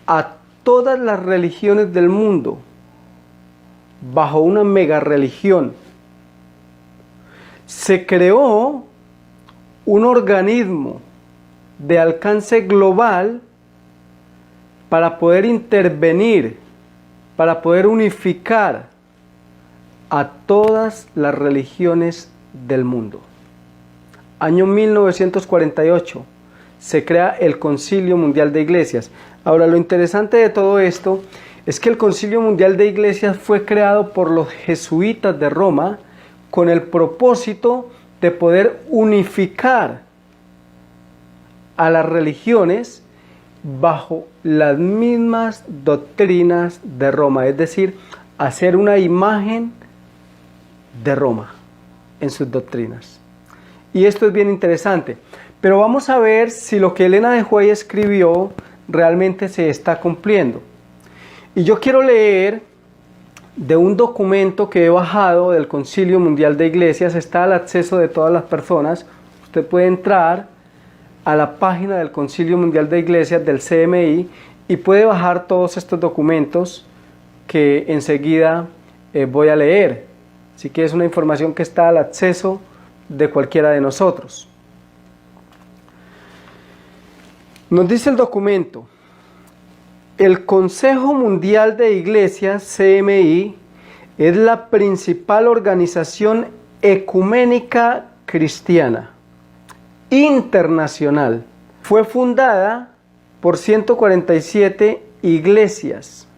a todas las religiones del mundo bajo una mega religión. Se creó un organismo de alcance global para poder intervenir, para poder unificar a todas las religiones del mundo. Año 1948 se crea el Concilio Mundial de Iglesias. Ahora, lo interesante de todo esto es que el Concilio Mundial de Iglesias fue creado por los jesuitas de Roma con el propósito de poder unificar a las religiones bajo las mismas doctrinas de Roma, es decir, hacer una imagen de Roma en sus doctrinas. Y esto es bien interesante, pero vamos a ver si lo que Elena de White escribió realmente se está cumpliendo. Y yo quiero leer de un documento que he bajado del Concilio Mundial de Iglesias, está al acceso de todas las personas. Usted puede entrar a la página del Concilio Mundial de Iglesias, del CMI, y puede bajar todos estos documentos que enseguida voy a leer. Así que es una información que está al acceso de cualquiera de nosotros. Nos dice el documento: el Consejo Mundial de Iglesias, CMI, es la principal organización ecuménica cristiana internacional. Fue fundada por 147 iglesias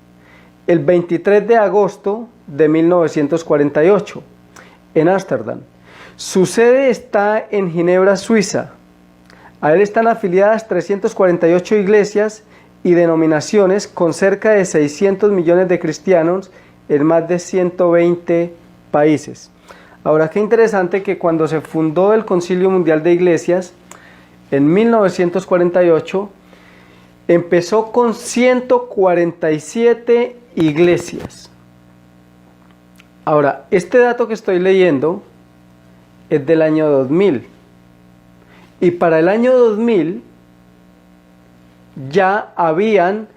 el 23 de agosto de 1948 en Ámsterdam. Su sede está en Ginebra, Suiza. A él están afiliadas 348 iglesias y denominaciones con cerca de 600 millones de cristianos en más de 120 países. Ahora, qué interesante que cuando se fundó el Concilio Mundial de Iglesias en 1948, empezó con 147 iglesias. Ahora, este dato que estoy leyendo es del año 2000. Y para el año 2000 ya habían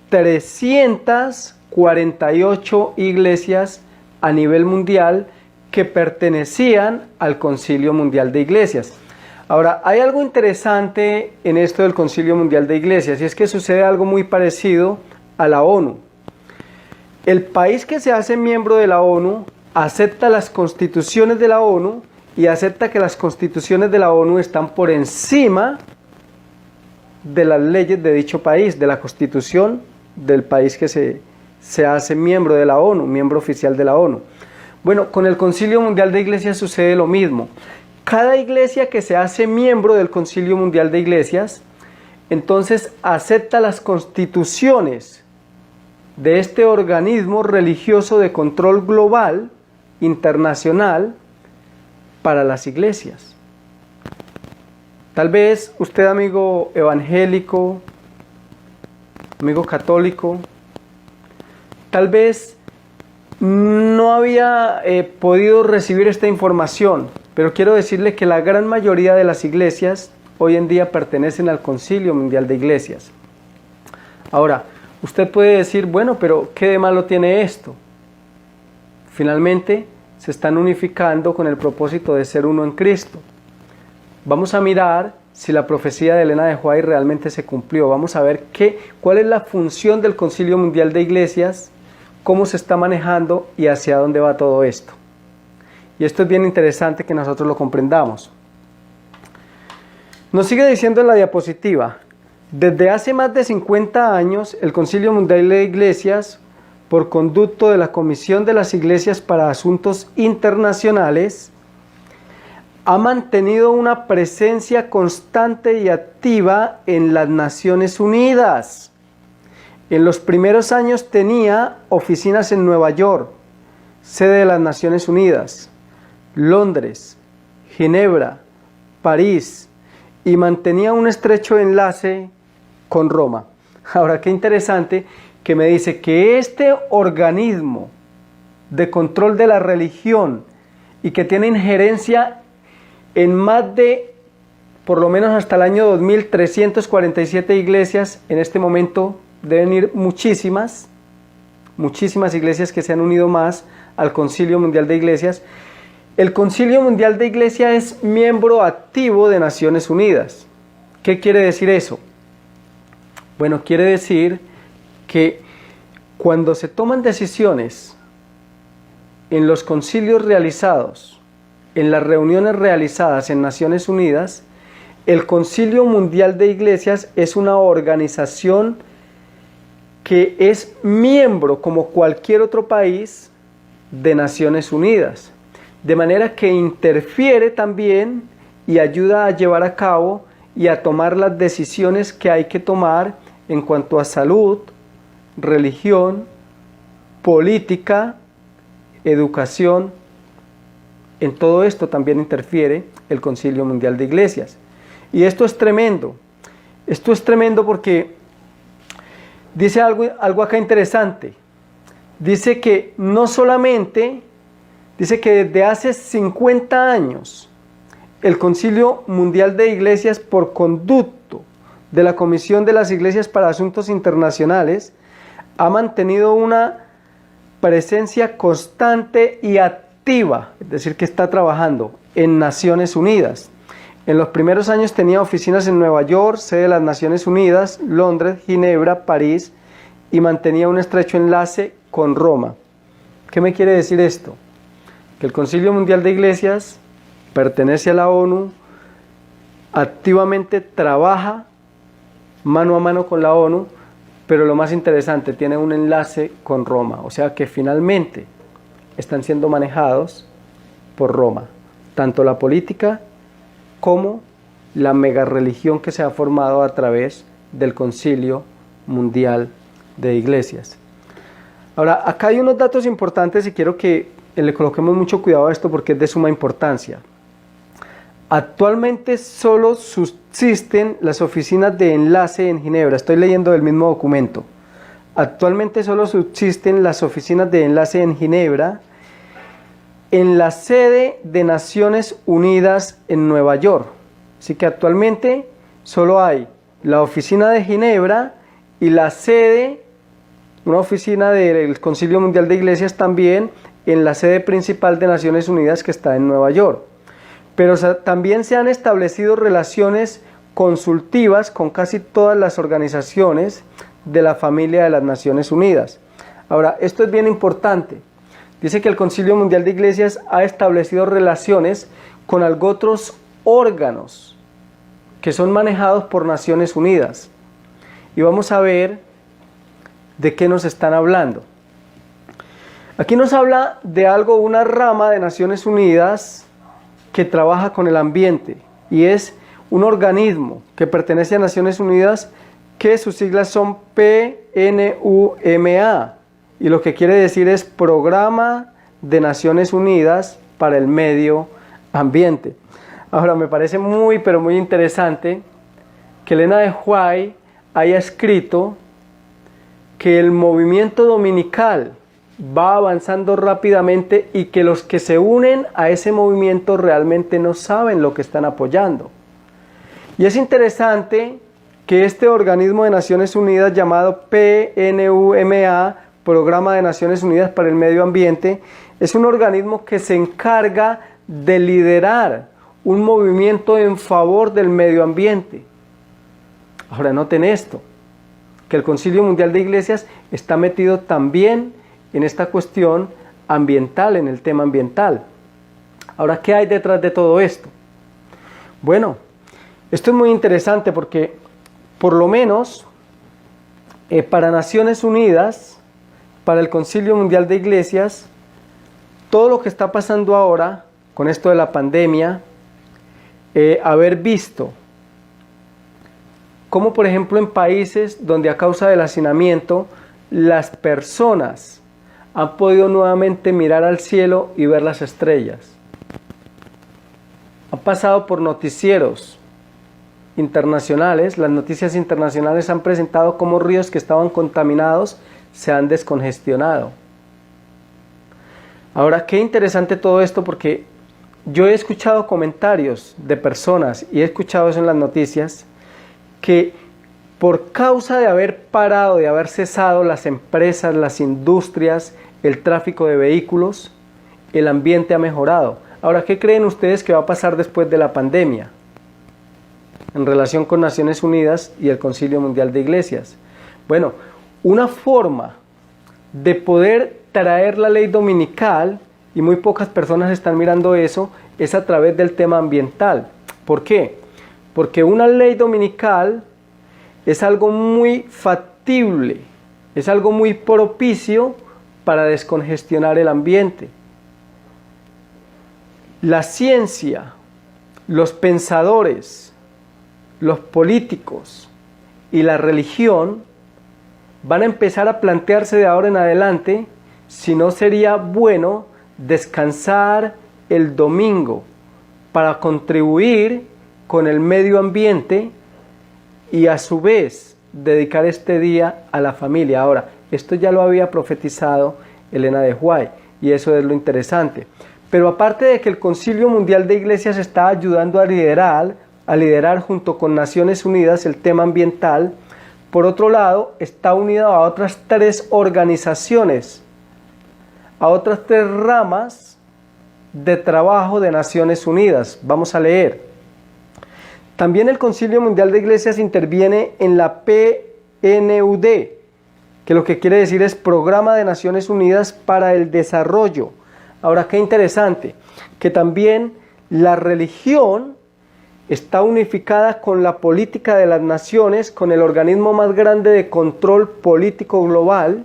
348 iglesias a nivel mundial que pertenecían al Concilio Mundial de Iglesias. Ahora, hay algo interesante en esto del Concilio Mundial de Iglesias, y es que sucede algo muy parecido a la ONU. El país que se hace miembro de la ONU acepta las constituciones de la ONU y acepta que las constituciones de la ONU están por encima de las leyes de dicho país, de la constitución del país que se hace miembro de la ONU, miembro oficial de la ONU. Bueno, con el Concilio Mundial de Iglesias sucede lo mismo. Cada iglesia que se hace miembro del Concilio Mundial de Iglesias, entonces acepta las constituciones de este organismo religioso de control global, internacional, para las iglesias. Tal vez usted, amigo evangélico, amigo católico, tal vez no había podido recibir esta información, pero quiero decirle que la gran mayoría de las iglesias hoy en día pertenecen al Concilio Mundial de Iglesias. Ahora, usted puede decir, bueno, pero ¿qué de malo tiene esto? Finalmente, se están unificando con el propósito de ser uno en Cristo. Vamos a mirar si la profecía de Elena de White realmente se cumplió. Vamos a ver cuál es la función del Concilio Mundial de Iglesias, cómo se está manejando y hacia dónde va todo esto. Y esto es bien interesante que nosotros lo comprendamos. Nos sigue diciendo en la diapositiva: desde hace más de 50 años, el Concilio Mundial de Iglesias, por conducto de la Comisión de las Iglesias para Asuntos Internacionales, ha mantenido una presencia constante y activa en las Naciones Unidas. En los primeros años tenía oficinas en Nueva York, sede de las Naciones Unidas, Londres, Ginebra, París, y mantenía un estrecho enlace con Roma. Ahora, qué interesante que me dice que este organismo de control de la religión y que tiene injerencia en más de, por lo menos hasta el año 2000, 347 iglesias, en este momento deben ir muchísimas iglesias que se han unido más al Concilio Mundial de Iglesias. El Concilio Mundial de Iglesias es miembro activo de Naciones Unidas. ¿Qué quiere decir eso? Bueno, quiere decir que cuando se toman decisiones en los concilios realizados, en las reuniones realizadas en Naciones Unidas, el Concilio Mundial de Iglesias es una organización que es miembro, como cualquier otro país, de Naciones Unidas. de manera que interfiere también y ayuda a llevar a cabo y a tomar las decisiones que hay que tomar en cuanto a salud, religión, política, educación. En todo esto también interfiere el Concilio Mundial de Iglesias. Y esto es tremendo. Esto es tremendo porque dice algo acá interesante. Dice que no solamente, dice que desde hace 50 años, el Concilio Mundial de Iglesias, por conducto de la Comisión de las Iglesias para Asuntos Internacionales, ha mantenido una presencia constante y activa, es decir, que está trabajando en Naciones Unidas. En los primeros años tenía oficinas en Nueva York, sede de las Naciones Unidas, Londres, Ginebra, París, y mantenía un estrecho enlace con Roma. ¿Qué me quiere decir esto? Que el Concilio Mundial de Iglesias pertenece a la ONU, activamente trabaja mano a mano con la ONU, pero lo más interesante, tiene un enlace con Roma, o sea que finalmente están siendo manejados por Roma, tanto la política como la mega religión que se ha formado a través del Concilio Mundial de Iglesias. Ahora, acá hay unos datos importantes y quiero que le coloquemos mucho cuidado a esto porque es de suma importancia. Actualmente solo subsisten las oficinas de enlace en Ginebra. Estoy leyendo del mismo documento. Actualmente solo subsisten las oficinas de enlace en Ginebra, en la sede de Naciones Unidas en Nueva York. Así que actualmente solo hay la oficina de Ginebra y la sede, una oficina del Concilio Mundial de Iglesias también, en la sede principal de Naciones Unidas que está en Nueva York. Pero también se han establecido relaciones consultivas con casi todas las organizaciones de la familia de las Naciones Unidas. Ahora, esto es bien importante. Dice que el Concilio Mundial de Iglesias ha establecido relaciones con otros órganos que son manejados por Naciones Unidas. Y vamos a ver de qué nos están hablando. Aquí nos habla de una rama de Naciones Unidas que trabaja con el ambiente y es un organismo que pertenece a Naciones Unidas que sus siglas son PNUMA y lo que quiere decir es Programa de Naciones Unidas para el Medio Ambiente. Ahora me parece muy pero muy interesante que Elena de White haya escrito que el movimiento dominical va avanzando rápidamente y que los que se unen a ese movimiento realmente no saben lo que están apoyando. Y es interesante que este organismo de Naciones Unidas llamado PNUMA, Programa de Naciones Unidas para el Medio Ambiente, es un organismo que se encarga de liderar un movimiento en favor del medio ambiente. Ahora noten esto, que el Concilio Mundial de Iglesias está metido también en esta cuestión ambiental, en el tema ambiental. Ahora, ¿qué hay detrás de todo esto? Bueno, esto es muy interesante porque, por lo menos, para Naciones Unidas, para el Concilio Mundial de Iglesias, todo lo que está pasando ahora, con esto de la pandemia, haber visto cómo, por ejemplo, en países donde a causa del hacinamiento, las personas han podido nuevamente mirar al cielo y ver las estrellas. Han pasado por noticieros internacionales, las noticias internacionales han presentado cómo ríos que estaban contaminados se han descongestionado. Ahora, qué interesante todo esto porque yo he escuchado comentarios de personas y he escuchado eso en las noticias que por causa de haber parado, de haber cesado las empresas, las industrias, el tráfico de vehículos, el ambiente ha mejorado. Ahora, ¿qué creen ustedes que va a pasar después de la pandemia en relación con Naciones Unidas y el Concilio Mundial de Iglesias? Bueno, una forma de poder traer la ley dominical, y muy pocas personas están mirando eso, es a través del tema ambiental. ¿Por qué? Porque una ley dominical es algo muy factible, es algo muy propicio para descongestionar el ambiente. La ciencia, los pensadores, los políticos y la religión van a empezar a plantearse de ahora en adelante si no sería bueno descansar el domingo para contribuir con el medio ambiente y a su vez dedicar este día a la familia. Ahora, esto ya lo había profetizado Elena de White y eso es lo interesante. Pero aparte de que el Concilio Mundial de Iglesias está ayudando a liderar junto con Naciones Unidas el tema ambiental, por otro lado está unido a otras 3 organizaciones, a otras 3 ramas de trabajo de Naciones Unidas. Vamos a leer. También el Concilio Mundial de Iglesias interviene en la PNUD, que lo que quiere decir es Programa de Naciones Unidas para el Desarrollo. Ahora, qué interesante, que también la religión está unificada con la política de las naciones, con el organismo más grande de control político global,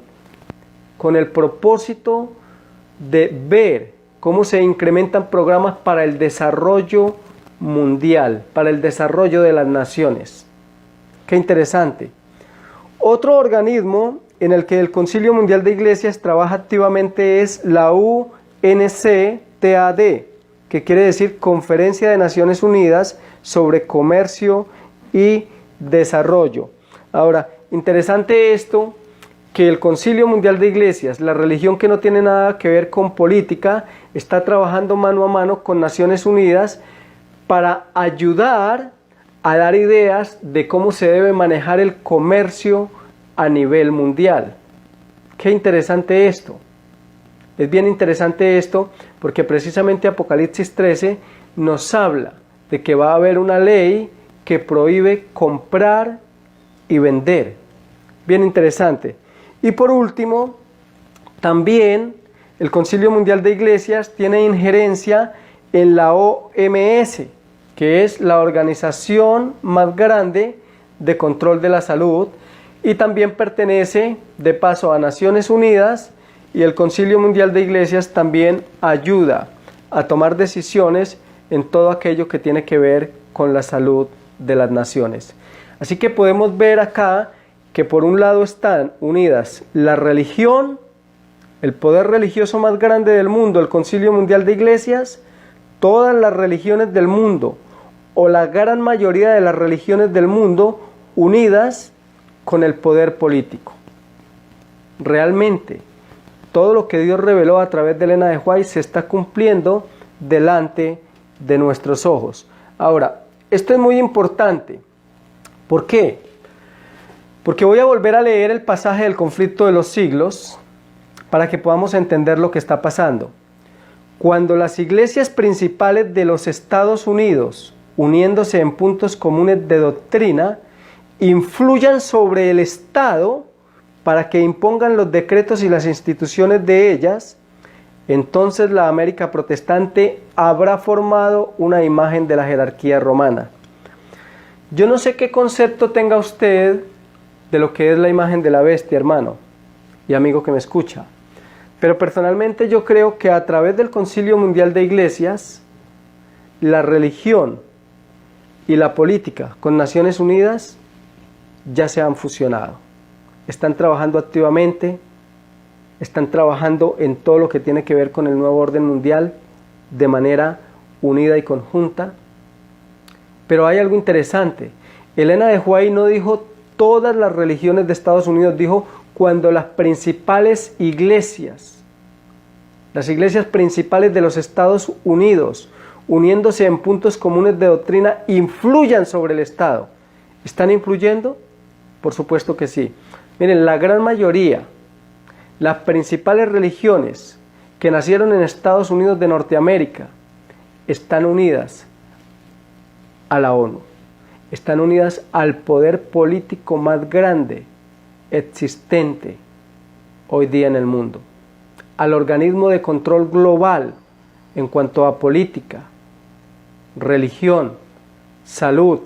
con el propósito de ver cómo se incrementan programas para el desarrollo mundial, para el desarrollo de las naciones. Qué interesante. Otro organismo en el que el Concilio Mundial de Iglesias trabaja activamente es la UNCTAD, que quiere decir Conferencia de Naciones Unidas sobre Comercio y Desarrollo. Ahora, interesante esto, que el Concilio Mundial de Iglesias, la religión que no tiene nada que ver con política, está trabajando mano a mano con Naciones Unidas para ayudar a dar ideas de cómo se debe manejar el comercio a nivel mundial. Qué interesante esto. Es bien interesante esto porque precisamente Apocalipsis 13 nos habla de que va a haber una ley que prohíbe comprar y vender. Bien interesante. Y por último, también el Concilio Mundial de Iglesias tiene injerencia en la OMS, que es la organización más grande de control de la salud, y también pertenece de paso a Naciones Unidas, y el Concilio Mundial de Iglesias también ayuda a tomar decisiones en todo aquello que tiene que ver con la salud de las naciones. Así que podemos ver acá que por un lado están unidas la religión, el poder religioso más grande del mundo, el Concilio Mundial de Iglesias, todas las religiones del mundo, o la gran mayoría de las religiones del mundo, unidas con el poder político. Realmente, todo lo que Dios reveló a través de Elena de White se está cumpliendo delante de nuestros ojos. Ahora, esto es muy importante. ¿Por qué? Porque voy a volver a leer el pasaje del conflicto de los siglos para que podamos entender lo que está pasando. Cuando las iglesias principales de los Estados Unidos, uniéndose en puntos comunes de doctrina, influyan sobre el Estado para que impongan los decretos y las instituciones de ellas, entonces la América protestante habrá formado una imagen de la jerarquía romana. Yo no sé qué concepto tenga usted de lo que es la imagen de la bestia, hermano y amigo que me escucha, pero personalmente yo creo que a través del Concilio Mundial de Iglesias, la religión y la política con Naciones Unidas ya se han fusionado. Están trabajando activamente, están trabajando en todo lo que tiene que ver con el nuevo orden mundial de manera unida y conjunta. Pero hay algo interesante. Elena de White no dijo todas las religiones de Estados Unidos, dijo cuando las principales iglesias, las iglesias principales de los Estados Unidos, uniéndose en puntos comunes de doctrina, influyan sobre el Estado. ¿Están influyendo? Por supuesto que sí. Miren, la gran mayoría, las principales religiones que nacieron en Estados Unidos de Norteamérica, están unidas a la ONU, están unidas al poder político más grande existente hoy día en el mundo, al organismo de control global en cuanto a política, religión, salud,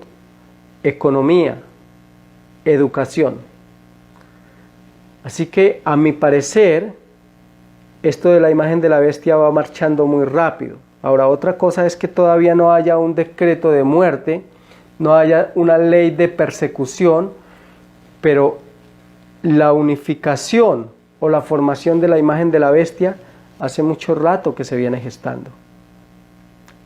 economía, educación. Así que, a mi parecer, esto de la imagen de la bestia va marchando muy rápido, Ahora, otra cosa es que todavía no haya un decreto de muerte, no haya una ley de persecución, pero la unificación o la formación de la imagen de la bestia hace mucho rato que se viene gestando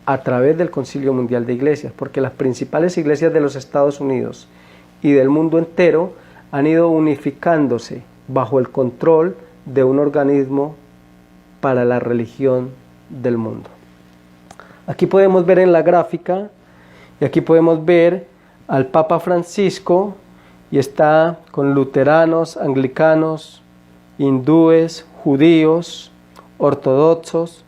a través del Concilio Mundial de Iglesias, porque las principales iglesias de los Estados Unidos y del mundo entero han ido unificándose bajo el control de un organismo para la religión del mundo. Aquí podemos ver en la gráfica, y aquí podemos ver al Papa Francisco, y está con luteranos, anglicanos, hindúes, judíos, ortodoxos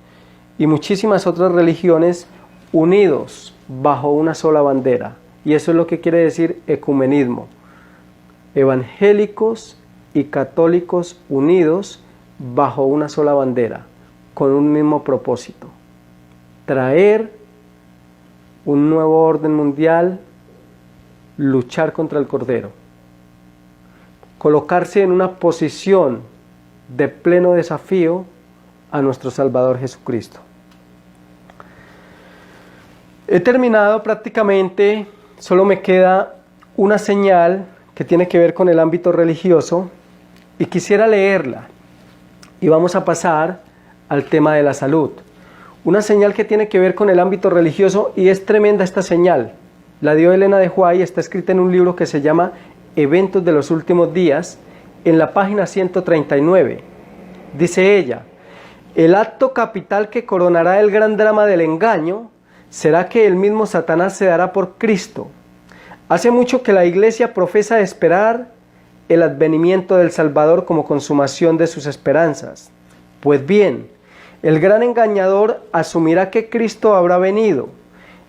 y muchísimas otras religiones unidos bajo una sola bandera. Y eso es lo que quiere decir ecumenismo. Evangélicos y católicos unidos bajo una sola bandera, con un mismo propósito: traer un nuevo orden mundial, luchar contra el Cordero, colocarse en una posición de pleno desafío a nuestro Salvador Jesucristo. He terminado prácticamente, solo me queda una señal que tiene que ver con el ámbito religioso y quisiera leerla y vamos a pasar al tema de la salud. Una señal que tiene que ver con el ámbito religioso y es tremenda esta señal. La dio Elena de White, está escrita en un libro que se llama Eventos de los Últimos Días, en la página 139. Dice ella: el acto capital que coronará el gran drama del engaño será que el mismo Satanás se dará por Cristo. Hace mucho que la Iglesia profesa esperar el advenimiento del Salvador como consumación de sus esperanzas. Pues bien, el gran engañador asumirá que Cristo habrá venido.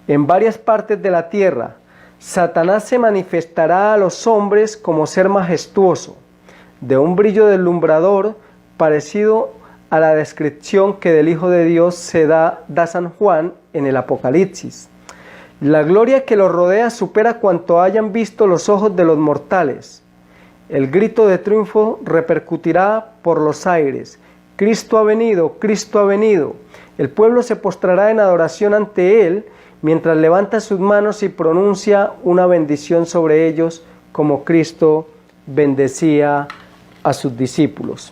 En varias partes de la tierra, Satanás se manifestará a los hombres como ser majestuoso, de un brillo deslumbrador parecido a la descripción que del Hijo de Dios se da San Juan en el Apocalipsis. La gloria que lo rodea supera cuanto hayan visto los ojos de los mortales. El grito de triunfo repercutirá por los aires: Cristo ha venido, Cristo ha venido. El pueblo se postrará en adoración ante Él, mientras levanta sus manos y pronuncia una bendición sobre ellos, como Cristo bendecía a sus discípulos.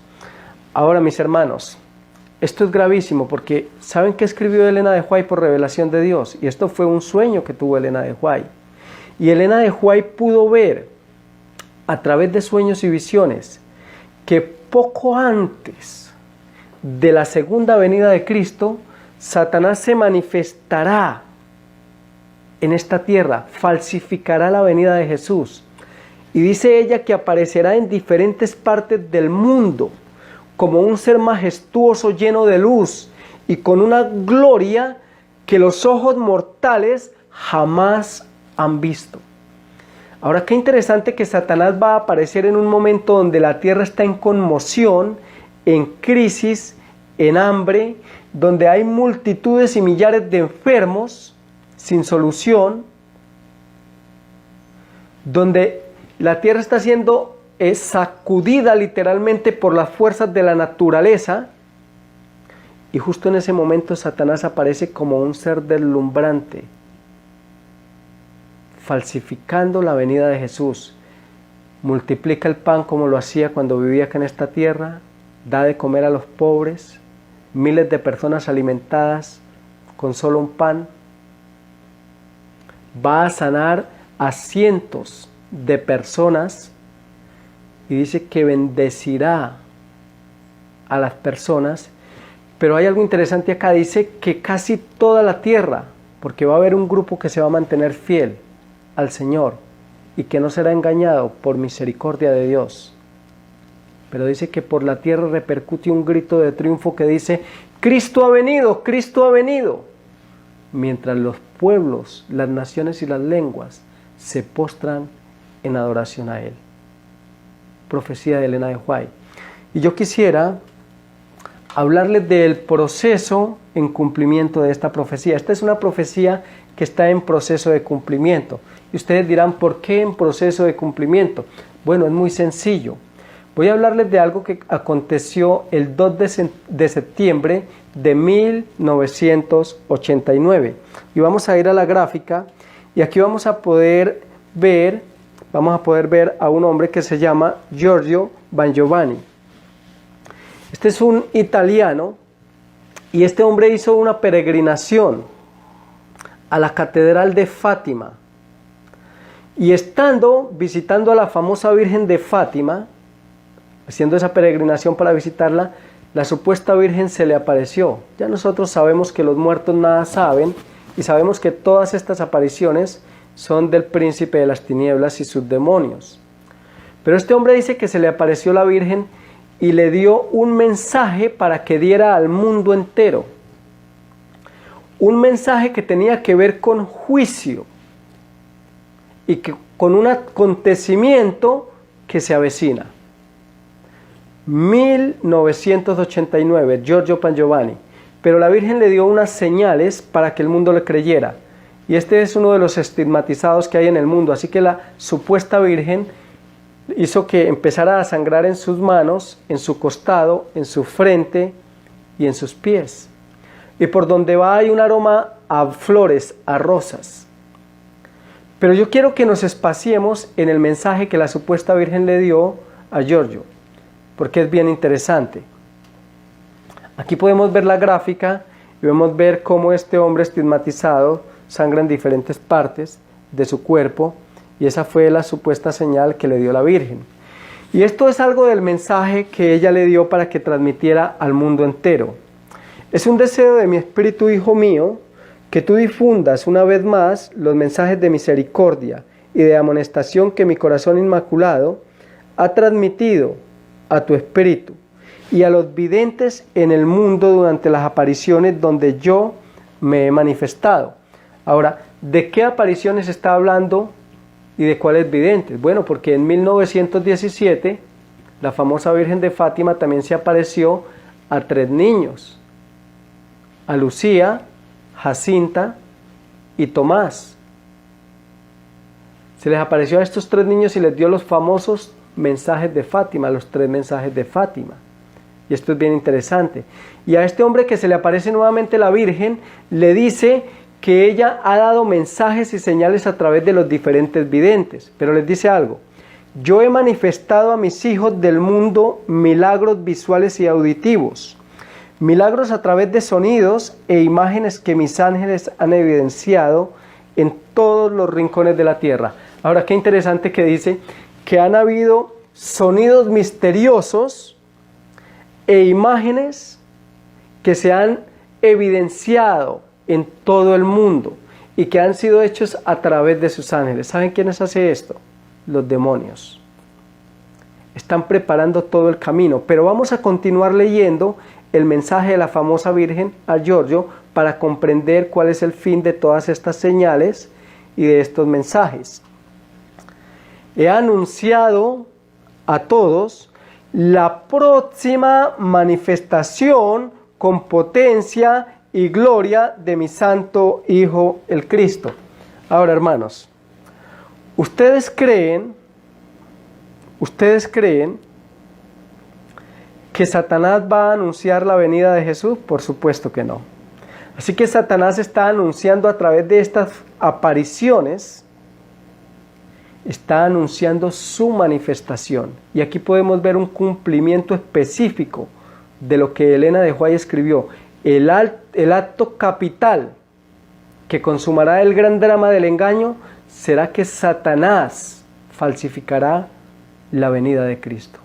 Ahora, mis hermanos, esto es gravísimo porque ¿saben qué escribió Elena de White por revelación de Dios? Y esto fue un sueño que tuvo Elena de White. Y Elena de White pudo ver a través de sueños y visiones que poco antes de la segunda venida de Cristo, Satanás se manifestará en esta tierra, falsificará la venida de Jesús. Y dice ella que aparecerá en diferentes partes del mundo como un ser majestuoso lleno de luz y con una gloria que los ojos mortales jamás han visto. Ahora, qué interesante que Satanás va a aparecer en un momento donde la tierra está en conmoción, en crisis, en hambre, donde hay multitudes y millares de enfermos sin solución, donde la tierra está siendo sacudida literalmente por las fuerzas de la naturaleza, y justo en ese momento Satanás aparece como un ser deslumbrante, falsificando la venida de Jesús. Multiplica el pan como lo hacía cuando vivía acá en esta tierra, da de comer a los pobres, miles de personas alimentadas con solo un pan, va a sanar a cientos de personas y dice que bendecirá a las personas. Pero hay algo interesante acá, dice que casi toda la tierra, porque va a haber un grupo que se va a mantener fiel al Señor y que no será engañado por misericordia de Dios. Pero dice que por la tierra repercute un grito de triunfo que dice: Cristo ha venido, Cristo ha venido. Mientras los pueblos, las naciones y las lenguas se postran en adoración a Él. Profecía de Elena de White. Y yo quisiera hablarles del proceso en cumplimiento de esta profecía. Esta es una profecía que está en proceso de cumplimiento. Y ustedes dirán, ¿por qué en proceso de cumplimiento? Bueno, es muy sencillo. Voy a hablarles de algo que aconteció el 2 de septiembre de 1989. Y vamos a ir a la gráfica y aquí vamos a poder ver a un hombre que se llama Giorgio Vangiovanni. Este es un italiano y este hombre hizo una peregrinación a la Catedral de Fátima. Y estando visitando a la famosa Virgen de Fátima, haciendo esa peregrinación para visitarla, la supuesta Virgen se le apareció. Ya nosotros sabemos que los muertos nada saben y sabemos que todas estas apariciones son del príncipe de las tinieblas y sus demonios. Pero este hombre dice que se le apareció la Virgen y le dio un mensaje para que diera al mundo entero. Un mensaje que tenía que ver con juicio y que con un acontecimiento que se avecina. 1989, Giorgio Vangiovanni. Pero la Virgen le dio unas señales para que el mundo le creyera. Y este es uno de los estigmatizados que hay en el mundo. Así que la supuesta Virgen hizo que empezara a sangrar en sus manos, en su costado, en su frente y en sus pies. Y por donde va hay un aroma a flores, a rosas. Pero yo quiero que nos espaciemos en el mensaje que la supuesta Virgen le dio a Giorgio, porque es bien interesante. Aquí podemos ver la gráfica y podemos ver cómo este hombre estigmatizado sangra en diferentes partes de su cuerpo, y esa fue la supuesta señal que le dio la Virgen. Y esto es algo del mensaje que ella le dio para que transmitiera al mundo entero. Es un deseo de mi espíritu, hijo mío, que tú difundas una vez más los mensajes de misericordia y de amonestación que mi corazón inmaculado ha transmitido a tu espíritu y a los videntes en el mundo durante las apariciones donde yo me he manifestado. Ahora, ¿de qué apariciones está hablando y de cuáles videntes? Bueno, porque en 1917 la famosa Virgen de Fátima también se apareció a 3 niños, a Lucía, Jacinta y Tomás. Se les apareció a estos 3 niños y les dio los famosos mensajes de Fátima, los 3 mensajes de Fátima. Y esto es bien interesante. Y a este hombre que se le aparece nuevamente la Virgen, le dice que ella ha dado mensajes y señales a través de los diferentes videntes. Pero les dice algo: yo he manifestado a mis hijos del mundo milagros visuales y auditivos, milagros a través de sonidos e imágenes que mis ángeles han evidenciado en todos los rincones de la tierra. Ahora, qué interesante que dice que han habido sonidos misteriosos e imágenes que se han evidenciado en todo el mundo y que han sido hechos a través de sus ángeles. ¿Saben quiénes hacen esto? Los demonios. Están preparando todo el camino, pero vamos a continuar leyendo el mensaje de la famosa Virgen a Giorgio para comprender cuál es el fin de todas estas señales y de estos mensajes. He anunciado a todos la próxima manifestación con potencia y gloria de mi santo Hijo el Cristo. Ahora, hermanos, ¿ustedes creen que Satanás va a anunciar la venida de Jesús? Por supuesto que no. Así que Satanás está anunciando a través de estas apariciones, está anunciando su manifestación. Y aquí podemos ver un cumplimiento específico de lo que Elena de White escribió. El acto capital que consumará el gran drama del engaño será que Satanás falsificará la venida de Cristo.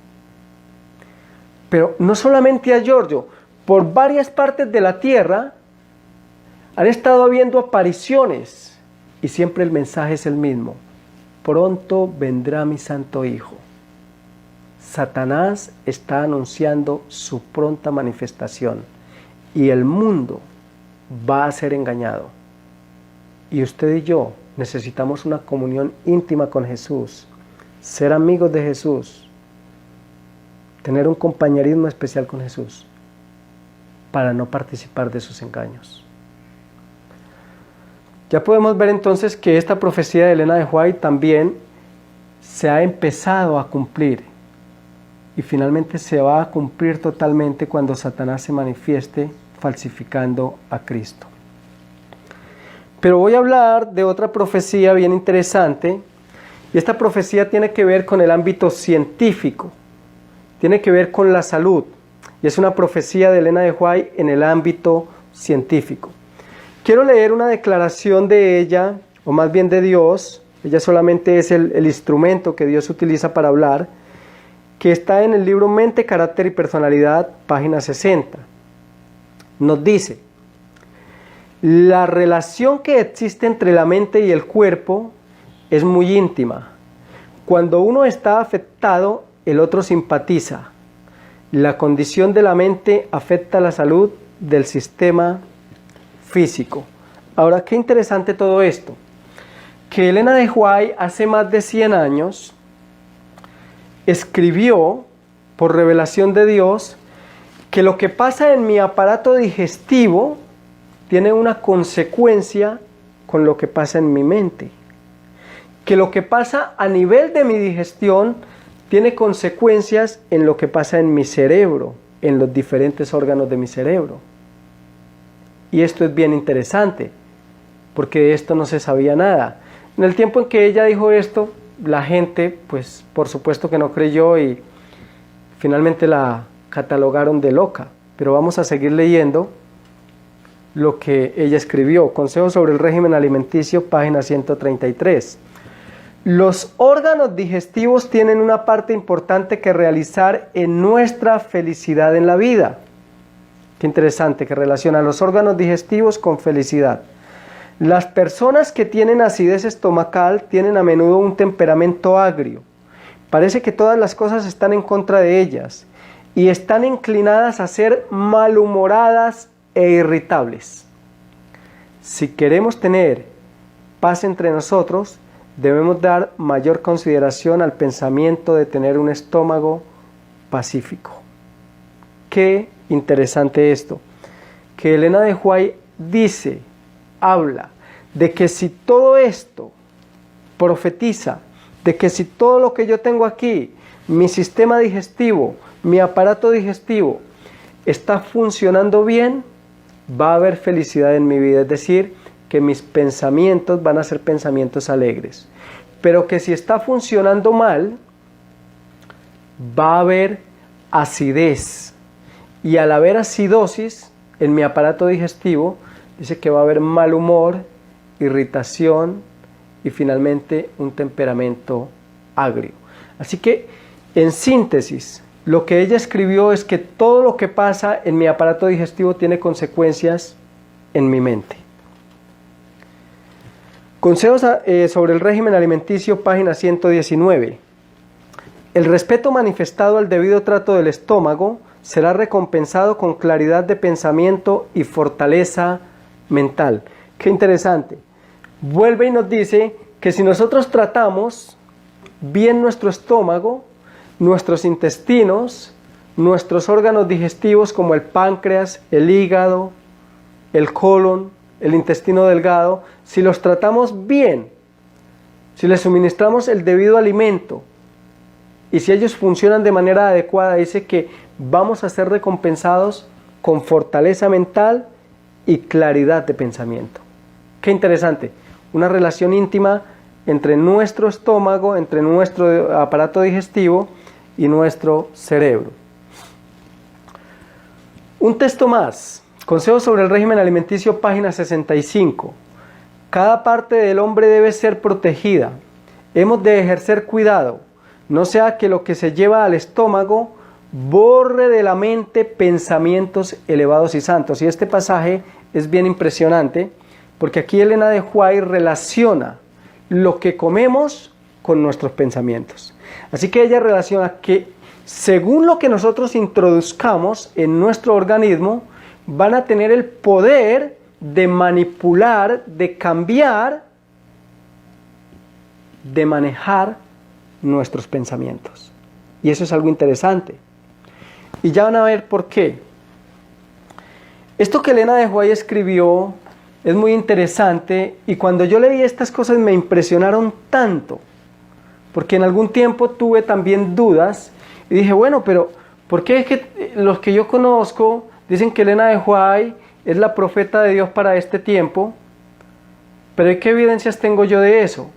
Pero no solamente a Giorgio, por varias partes de la tierra han estado habiendo apariciones y siempre el mensaje es el mismo: pronto vendrá mi santo Hijo. Satanás está anunciando su pronta manifestación y el mundo va a ser engañado. Y usted y yo necesitamos una comunión íntima con Jesús, ser amigos de Jesús, tener un compañerismo especial con Jesús para no participar de sus engaños. Ya podemos ver entonces que esta profecía de Elena de White también se ha empezado a cumplir. y finalmente se va a cumplir totalmente cuando Satanás se manifieste falsificando a Cristo. Pero voy a hablar de otra profecía bien interesante, y esta profecía tiene que ver con el ámbito científico, tiene que ver con la salud, y es una profecía de Elena de White en el ámbito científico. Quiero leer una declaración de ella, o más bien de Dios. Ella solamente es el instrumento que Dios utiliza para hablar, que está en el libro Mente, Carácter y Personalidad, página 60. Nos dice: la relación que existe entre la mente y el cuerpo es muy íntima. Cuando uno está afectado, el otro simpatiza. La condición de la mente afecta la salud del sistema físico. Ahora, qué interesante todo esto. Que Elena de White hace más de 100 años escribió por revelación de Dios que lo que pasa en mi aparato digestivo tiene una consecuencia con lo que pasa en mi mente. Que lo que pasa a nivel de mi digestión tiene consecuencias en lo que pasa en mi cerebro, en los diferentes órganos de mi cerebro. Y esto es bien interesante, porque de esto no se sabía nada. En el tiempo en que ella dijo esto, la gente, pues por supuesto que no creyó y finalmente la catalogaron de loca. Pero vamos a seguir leyendo lo que ella escribió. Consejo sobre el régimen alimenticio, página 133. Los órganos digestivos tienen una parte importante que realizar en nuestra felicidad en la vida. Qué interesante que relaciona los órganos digestivos con felicidad. Las personas que tienen acidez estomacal tienen a menudo un temperamento agrio. Parece que todas las cosas están en contra de ellas y están inclinadas a ser malhumoradas e irritables. Si queremos tener paz entre nosotros, debemos dar mayor consideración al pensamiento de tener un estómago pacífico. Qué interesante esto, que Elena de White habla de que si todo esto profetiza, de que si todo lo que yo tengo aquí, mi sistema digestivo, mi aparato digestivo, está funcionando bien, va a haber felicidad en mi vida, es decir, que mis pensamientos van a ser pensamientos alegres. Pero que si está funcionando mal, va a haber acidez. Y al haber acidosis en mi aparato digestivo, dice que va a haber mal humor, irritación y finalmente un temperamento agrio. Así que, en síntesis, lo que ella escribió es que todo lo que pasa en mi aparato digestivo tiene consecuencias en mi mente. Consejos sobre el régimen alimenticio, página 119. El respeto manifestado al debido trato del estómago será recompensado con claridad de pensamiento y fortaleza mental. Qué interesante. Vuelve y nos dice que si nosotros tratamos bien nuestro estómago, nuestros intestinos, nuestros órganos digestivos como el páncreas, el hígado, el colon, el intestino delgado, si los tratamos bien, si les suministramos el debido alimento y si ellos funcionan de manera adecuada, dice que vamos a ser recompensados con fortaleza mental y claridad de pensamiento. Qué interesante, una relación íntima entre nuestro estómago, entre nuestro aparato digestivo y nuestro cerebro. Un texto más, Consejo sobre el régimen alimenticio, página 65. Cada parte del hombre debe ser protegida. Hemos de ejercer cuidado, no sea que lo que se lleva al estómago borre de la mente pensamientos elevados y santos. Y este pasaje es bien impresionante, porque aquí Elena de White relaciona lo que comemos con nuestros pensamientos. Así que ella relaciona que según lo que nosotros introduzcamos en nuestro organismo, van a tener el poder de manipular, de cambiar, de manejar nuestros pensamientos. Y eso es algo interesante. Y ya van a ver por qué. Esto que Elena de White escribió es muy interesante, y cuando yo leí estas cosas me impresionaron tanto, porque en algún tiempo tuve también dudas Y dije, bueno, pero ¿por qué es que los que yo conozco dicen que Elena de White es la profeta de Dios para este tiempo? Pero ¿qué evidencias tengo yo de eso?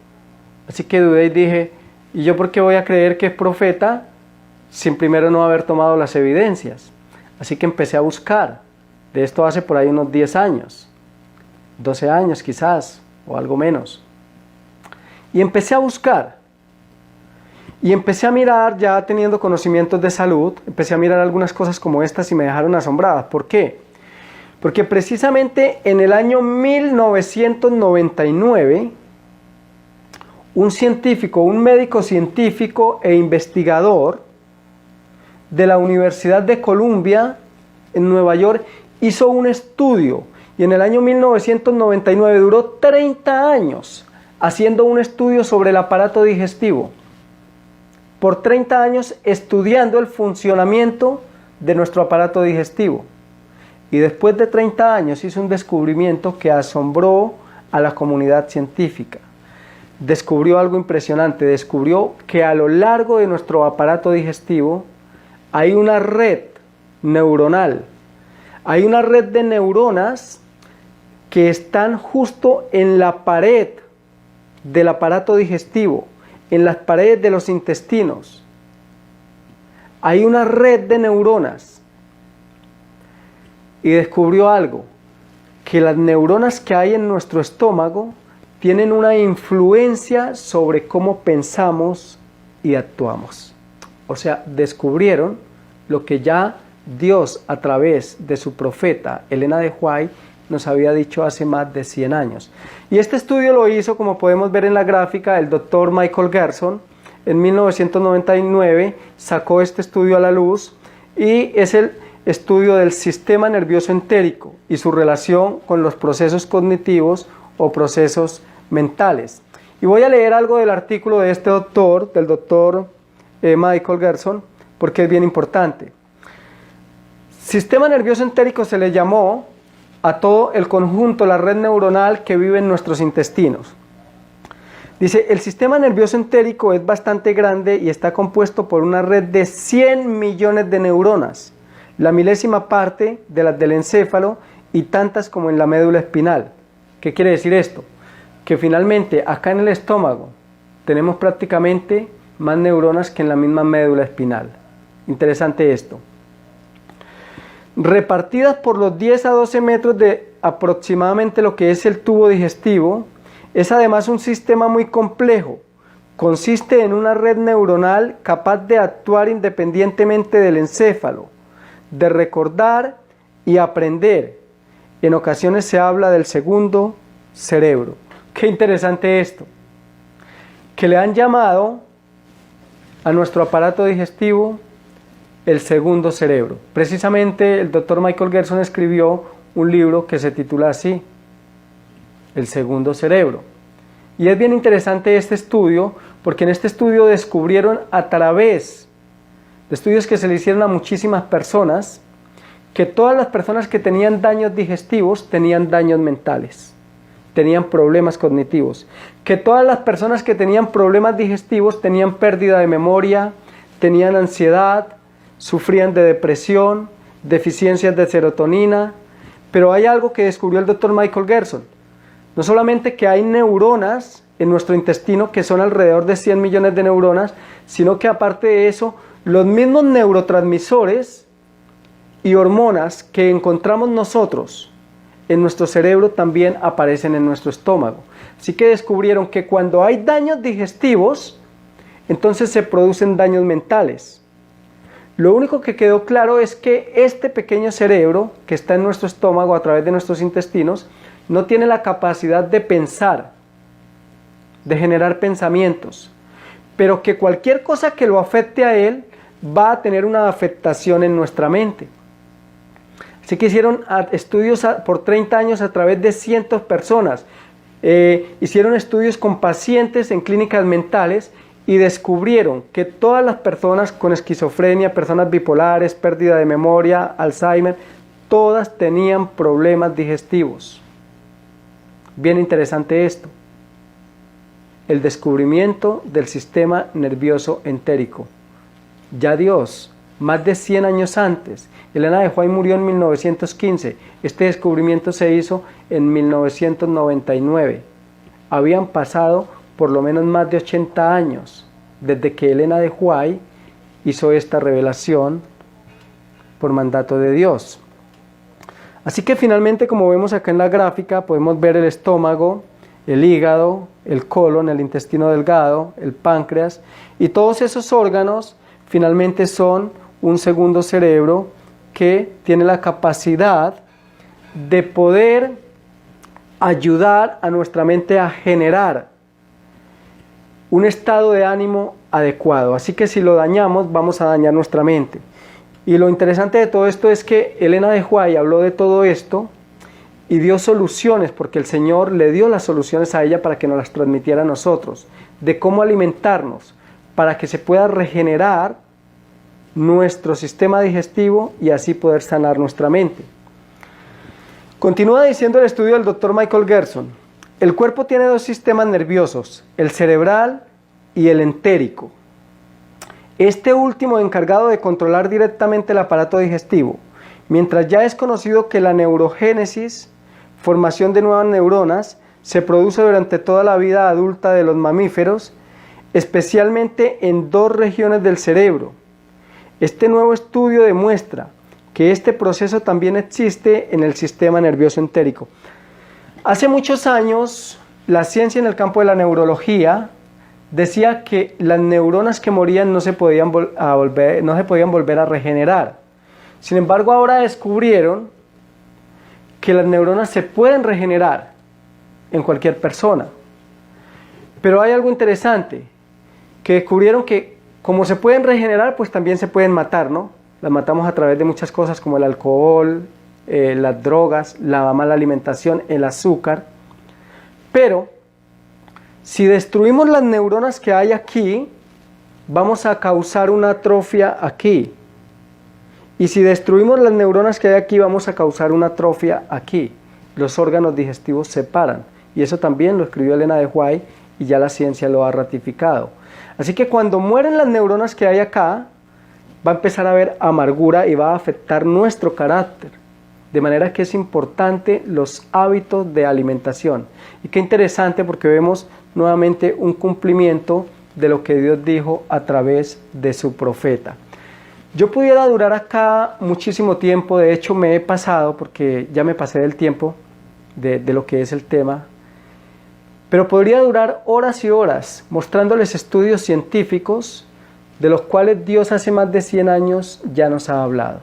Así que dudé y dije, ¿y yo por qué voy a creer que es profeta sin primero no haber tomado las evidencias? Así que empecé a buscar. De esto hace por ahí unos 10 años, 12 años quizás, o algo menos. Y empecé a buscar. Y empecé a mirar, ya teniendo conocimientos de salud, empecé a mirar algunas cosas como estas y me dejaron asombradas. ¿Por qué? Porque precisamente en el año 1999, un científico, un médico científico e investigador de la Universidad de Columbia en Nueva York hizo un estudio, y en el año 1999 duró 30 años haciendo un estudio sobre el aparato digestivo. Por 30 años estudiando el funcionamiento de nuestro aparato digestivo. Y después de 30 años hizo un descubrimiento que asombró a la comunidad científica. Descubrió algo impresionante, descubrió que a lo largo de nuestro aparato digestivo hay una red neuronal, hay una red de neuronas que están justo en la pared del aparato digestivo, en las paredes de los intestinos. Hay una red de neuronas. Y descubrió algo, que las neuronas que hay en nuestro estómago tienen una influencia sobre cómo pensamos y actuamos. O sea, descubrieron lo que ya Dios a través de su profeta Elena de White nos había dicho hace más de 100 años. Y este estudio lo hizo, como podemos ver en la gráfica, el doctor Michael Gerson. En 1999 sacó este estudio a la luz y es el estudio del sistema nervioso entérico y su relación con los procesos cognitivos o procesos mentales. Y voy a leer algo del artículo de este doctor, del doctor Michael Gerson, porque es bien importante. Sistema nervioso entérico se le llamó a todo el conjunto, la red neuronal que vive en nuestros intestinos. Dice, el sistema nervioso entérico es bastante grande y está compuesto por una red de 100 millones de neuronas, la milésima parte de las del encéfalo y tantas como en la médula espinal. ¿Qué quiere decir esto? Que finalmente acá en el estómago tenemos prácticamente más neuronas que en la misma médula espinal. Interesante esto. Repartidas por los 10 a 12 metros de aproximadamente lo que es el tubo digestivo, es además un sistema muy complejo. Consiste en una red neuronal capaz de actuar independientemente del encéfalo, de recordar y aprender. En ocasiones se habla del segundo cerebro. Qué interesante esto, que le han llamado a nuestro aparato digestivo el segundo cerebro. Precisamente el doctor Michael Gerson escribió un libro que se titula así, El segundo cerebro. Y es bien interesante este estudio, porque en este estudio descubrieron a través de estudios que se le hicieron a muchísimas personas, que todas las personas que tenían daños digestivos tenían daños mentales, tenían problemas cognitivos, que todas las personas que tenían problemas digestivos tenían pérdida de memoria, tenían ansiedad, sufrían de depresión, deficiencias de serotonina. Pero hay algo que descubrió el doctor Michael Gerson. No solamente que hay neuronas en nuestro intestino, que son alrededor de 100 millones de neuronas, sino que aparte de eso, los mismos neurotransmisores y hormonas que encontramos nosotros en nuestro cerebro también aparecen en nuestro estómago. Así que descubrieron que cuando hay daños digestivos, entonces se producen daños mentales. Lo único que quedó claro es que este pequeño cerebro que está en nuestro estómago a través de nuestros intestinos no tiene la capacidad de pensar, de generar pensamientos, pero que cualquier cosa que lo afecte a él va a tener una afectación en nuestra mente. Así que hicieron estudios por 30 años a través de cientos de personas. Hicieron estudios con pacientes en clínicas mentales y descubrieron que todas las personas con esquizofrenia, personas bipolares, pérdida de memoria, Alzheimer, todas tenían problemas digestivos. Bien interesante esto. El descubrimiento del sistema nervioso entérico. ya Dios, más de 100 años antes. Elena de White murió en 1915. Este descubrimiento se hizo en 1999. Habían pasado por lo menos más de 80 años desde que Elena de White hizo esta revelación por mandato de Dios. Así que finalmente, como vemos acá en la gráfica, podemos ver el estómago, el hígado, el colon, el intestino delgado, el páncreas, y todos esos órganos finalmente son un segundo cerebro que tiene la capacidad de poder ayudar a nuestra mente a generar un estado de ánimo adecuado. Así que si lo dañamos, vamos a dañar nuestra mente. Y lo interesante de todo esto es que Elena de White habló de todo esto y dio soluciones, porque el Señor le dio las soluciones a ella para que nos las transmitiera a nosotros, de cómo alimentarnos, para que se pueda regenerar nuestro sistema digestivo y así poder sanar nuestra mente. Continúa diciendo el estudio del Dr. Michael Gerson: el cuerpo tiene dos sistemas nerviosos, el cerebral y el entérico. Este último encargado de controlar directamente el aparato digestivo, mientras ya es conocido que la neurogénesis, formación de nuevas neuronas, se produce durante toda la vida adulta de los mamíferos, especialmente en dos regiones del cerebro. Este nuevo estudio demuestra que este proceso también existe en el sistema nervioso entérico. Hace muchos años, la ciencia en el campo de la neurología decía que las neuronas que morían no se podían volver a regenerar. Sin embargo, ahora descubrieron que las neuronas se pueden regenerar en cualquier persona. Pero hay algo interesante, que descubrieron que como se pueden regenerar, pues también se pueden matar, ¿no? Las matamos a través de muchas cosas como el alcohol, las drogas, la mala alimentación, el azúcar. Pero si destruimos las neuronas que hay aquí, vamos a causar una atrofia aquí. Y si destruimos las neuronas que hay aquí, vamos a causar una atrofia aquí. Los órganos digestivos se paran. Y eso también lo escribió Elena de White y ya la ciencia lo ha ratificado. Así que cuando mueren las neuronas que hay acá, va a empezar a haber amargura y va a afectar nuestro carácter. De manera que es importante los hábitos de alimentación. Y qué interesante, porque vemos nuevamente un cumplimiento de lo que Dios dijo a través de su profeta. Yo pudiera durar acá muchísimo tiempo, de hecho me he pasado porque ya me pasé del tiempo de lo que es el tema, pero podría durar horas y horas mostrándoles estudios científicos de los cuales Dios hace más de 100 años ya nos ha hablado.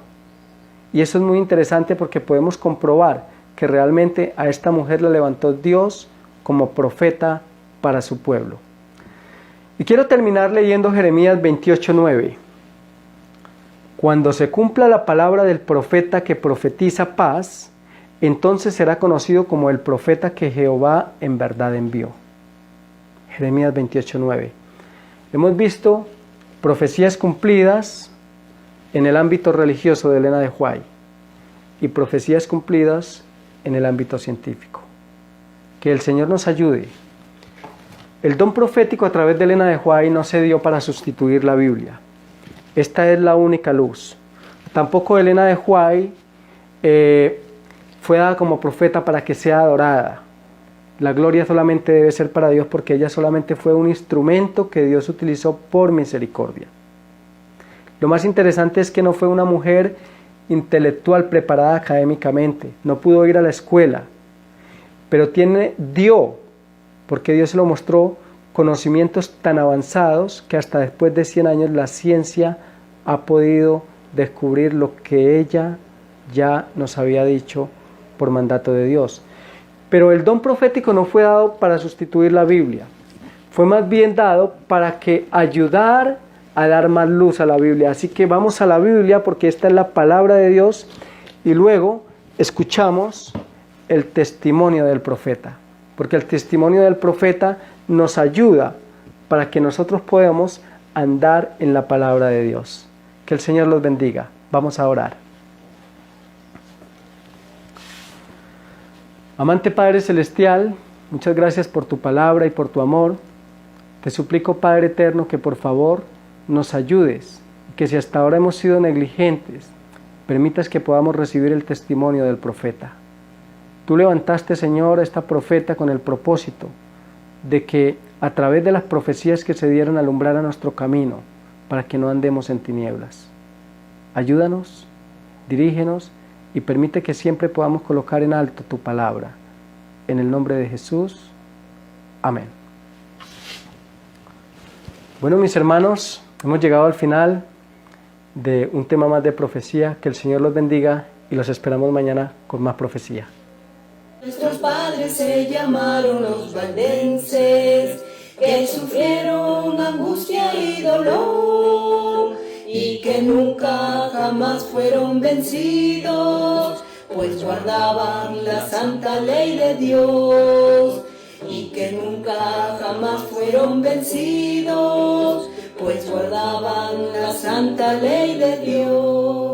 Y eso es muy interesante porque podemos comprobar que realmente a esta mujer la levantó Dios como profeta para su pueblo. Y quiero terminar leyendo Jeremías 28:9. Cuando se cumpla la palabra del profeta que profetiza paz, entonces será conocido como el profeta que Jehová en verdad envió. Jeremías 28:9. Hemos visto profecías cumplidas en el ámbito religioso de Elena de White y profecías cumplidas en el ámbito científico. Que el Señor nos ayude. El don profético a través de Elena de White no se dio para sustituir la Biblia. Esta es la única luz. Tampoco Elena de White fue dada como profeta para que sea adorada. La gloria solamente debe ser para Dios porque ella solamente fue un instrumento que Dios utilizó por misericordia. Lo más interesante es que no fue una mujer intelectual preparada académicamente, no pudo ir a la escuela, pero dio, porque Dios se lo mostró, conocimientos tan avanzados que hasta después de 100 años la ciencia ha podido descubrir lo que ella ya nos había dicho por mandato de Dios. Pero el don profético no fue dado para sustituir la Biblia, fue más bien dado para que ayudar a dar más luz a la Biblia. Así que vamos a la Biblia porque esta es la palabra de Dios y luego escuchamos el testimonio del profeta, porque el testimonio del profeta nos ayuda para que nosotros podamos andar en la palabra de Dios. Que el Señor los bendiga. Vamos a orar. Amante Padre Celestial, muchas gracias por tu palabra y por tu amor. Te suplico, Padre Eterno, que por favor nos ayudes, que si hasta ahora hemos sido negligentes, permitas que podamos recibir el testimonio del profeta. Tú levantaste, Señor, a esta profeta con el propósito de que a través de las profecías que se dieron alumbrar a nuestro camino para que no andemos en tinieblas. Ayúdanos, dirígenos y permite que siempre podamos colocar en alto tu palabra. En el nombre de Jesús. Amén. Bueno, mis hermanos, hemos llegado al final de un tema más de profecía. Que el Señor los bendiga y los esperamos mañana con más profecía. Nuestros padres se llamaron los valdenses, que sufrieron angustia y dolor, y que nunca jamás fueron vencidos, pues guardaban la santa ley de Dios. Y que nunca jamás fueron vencidos, pues guardaban la santa ley de Dios.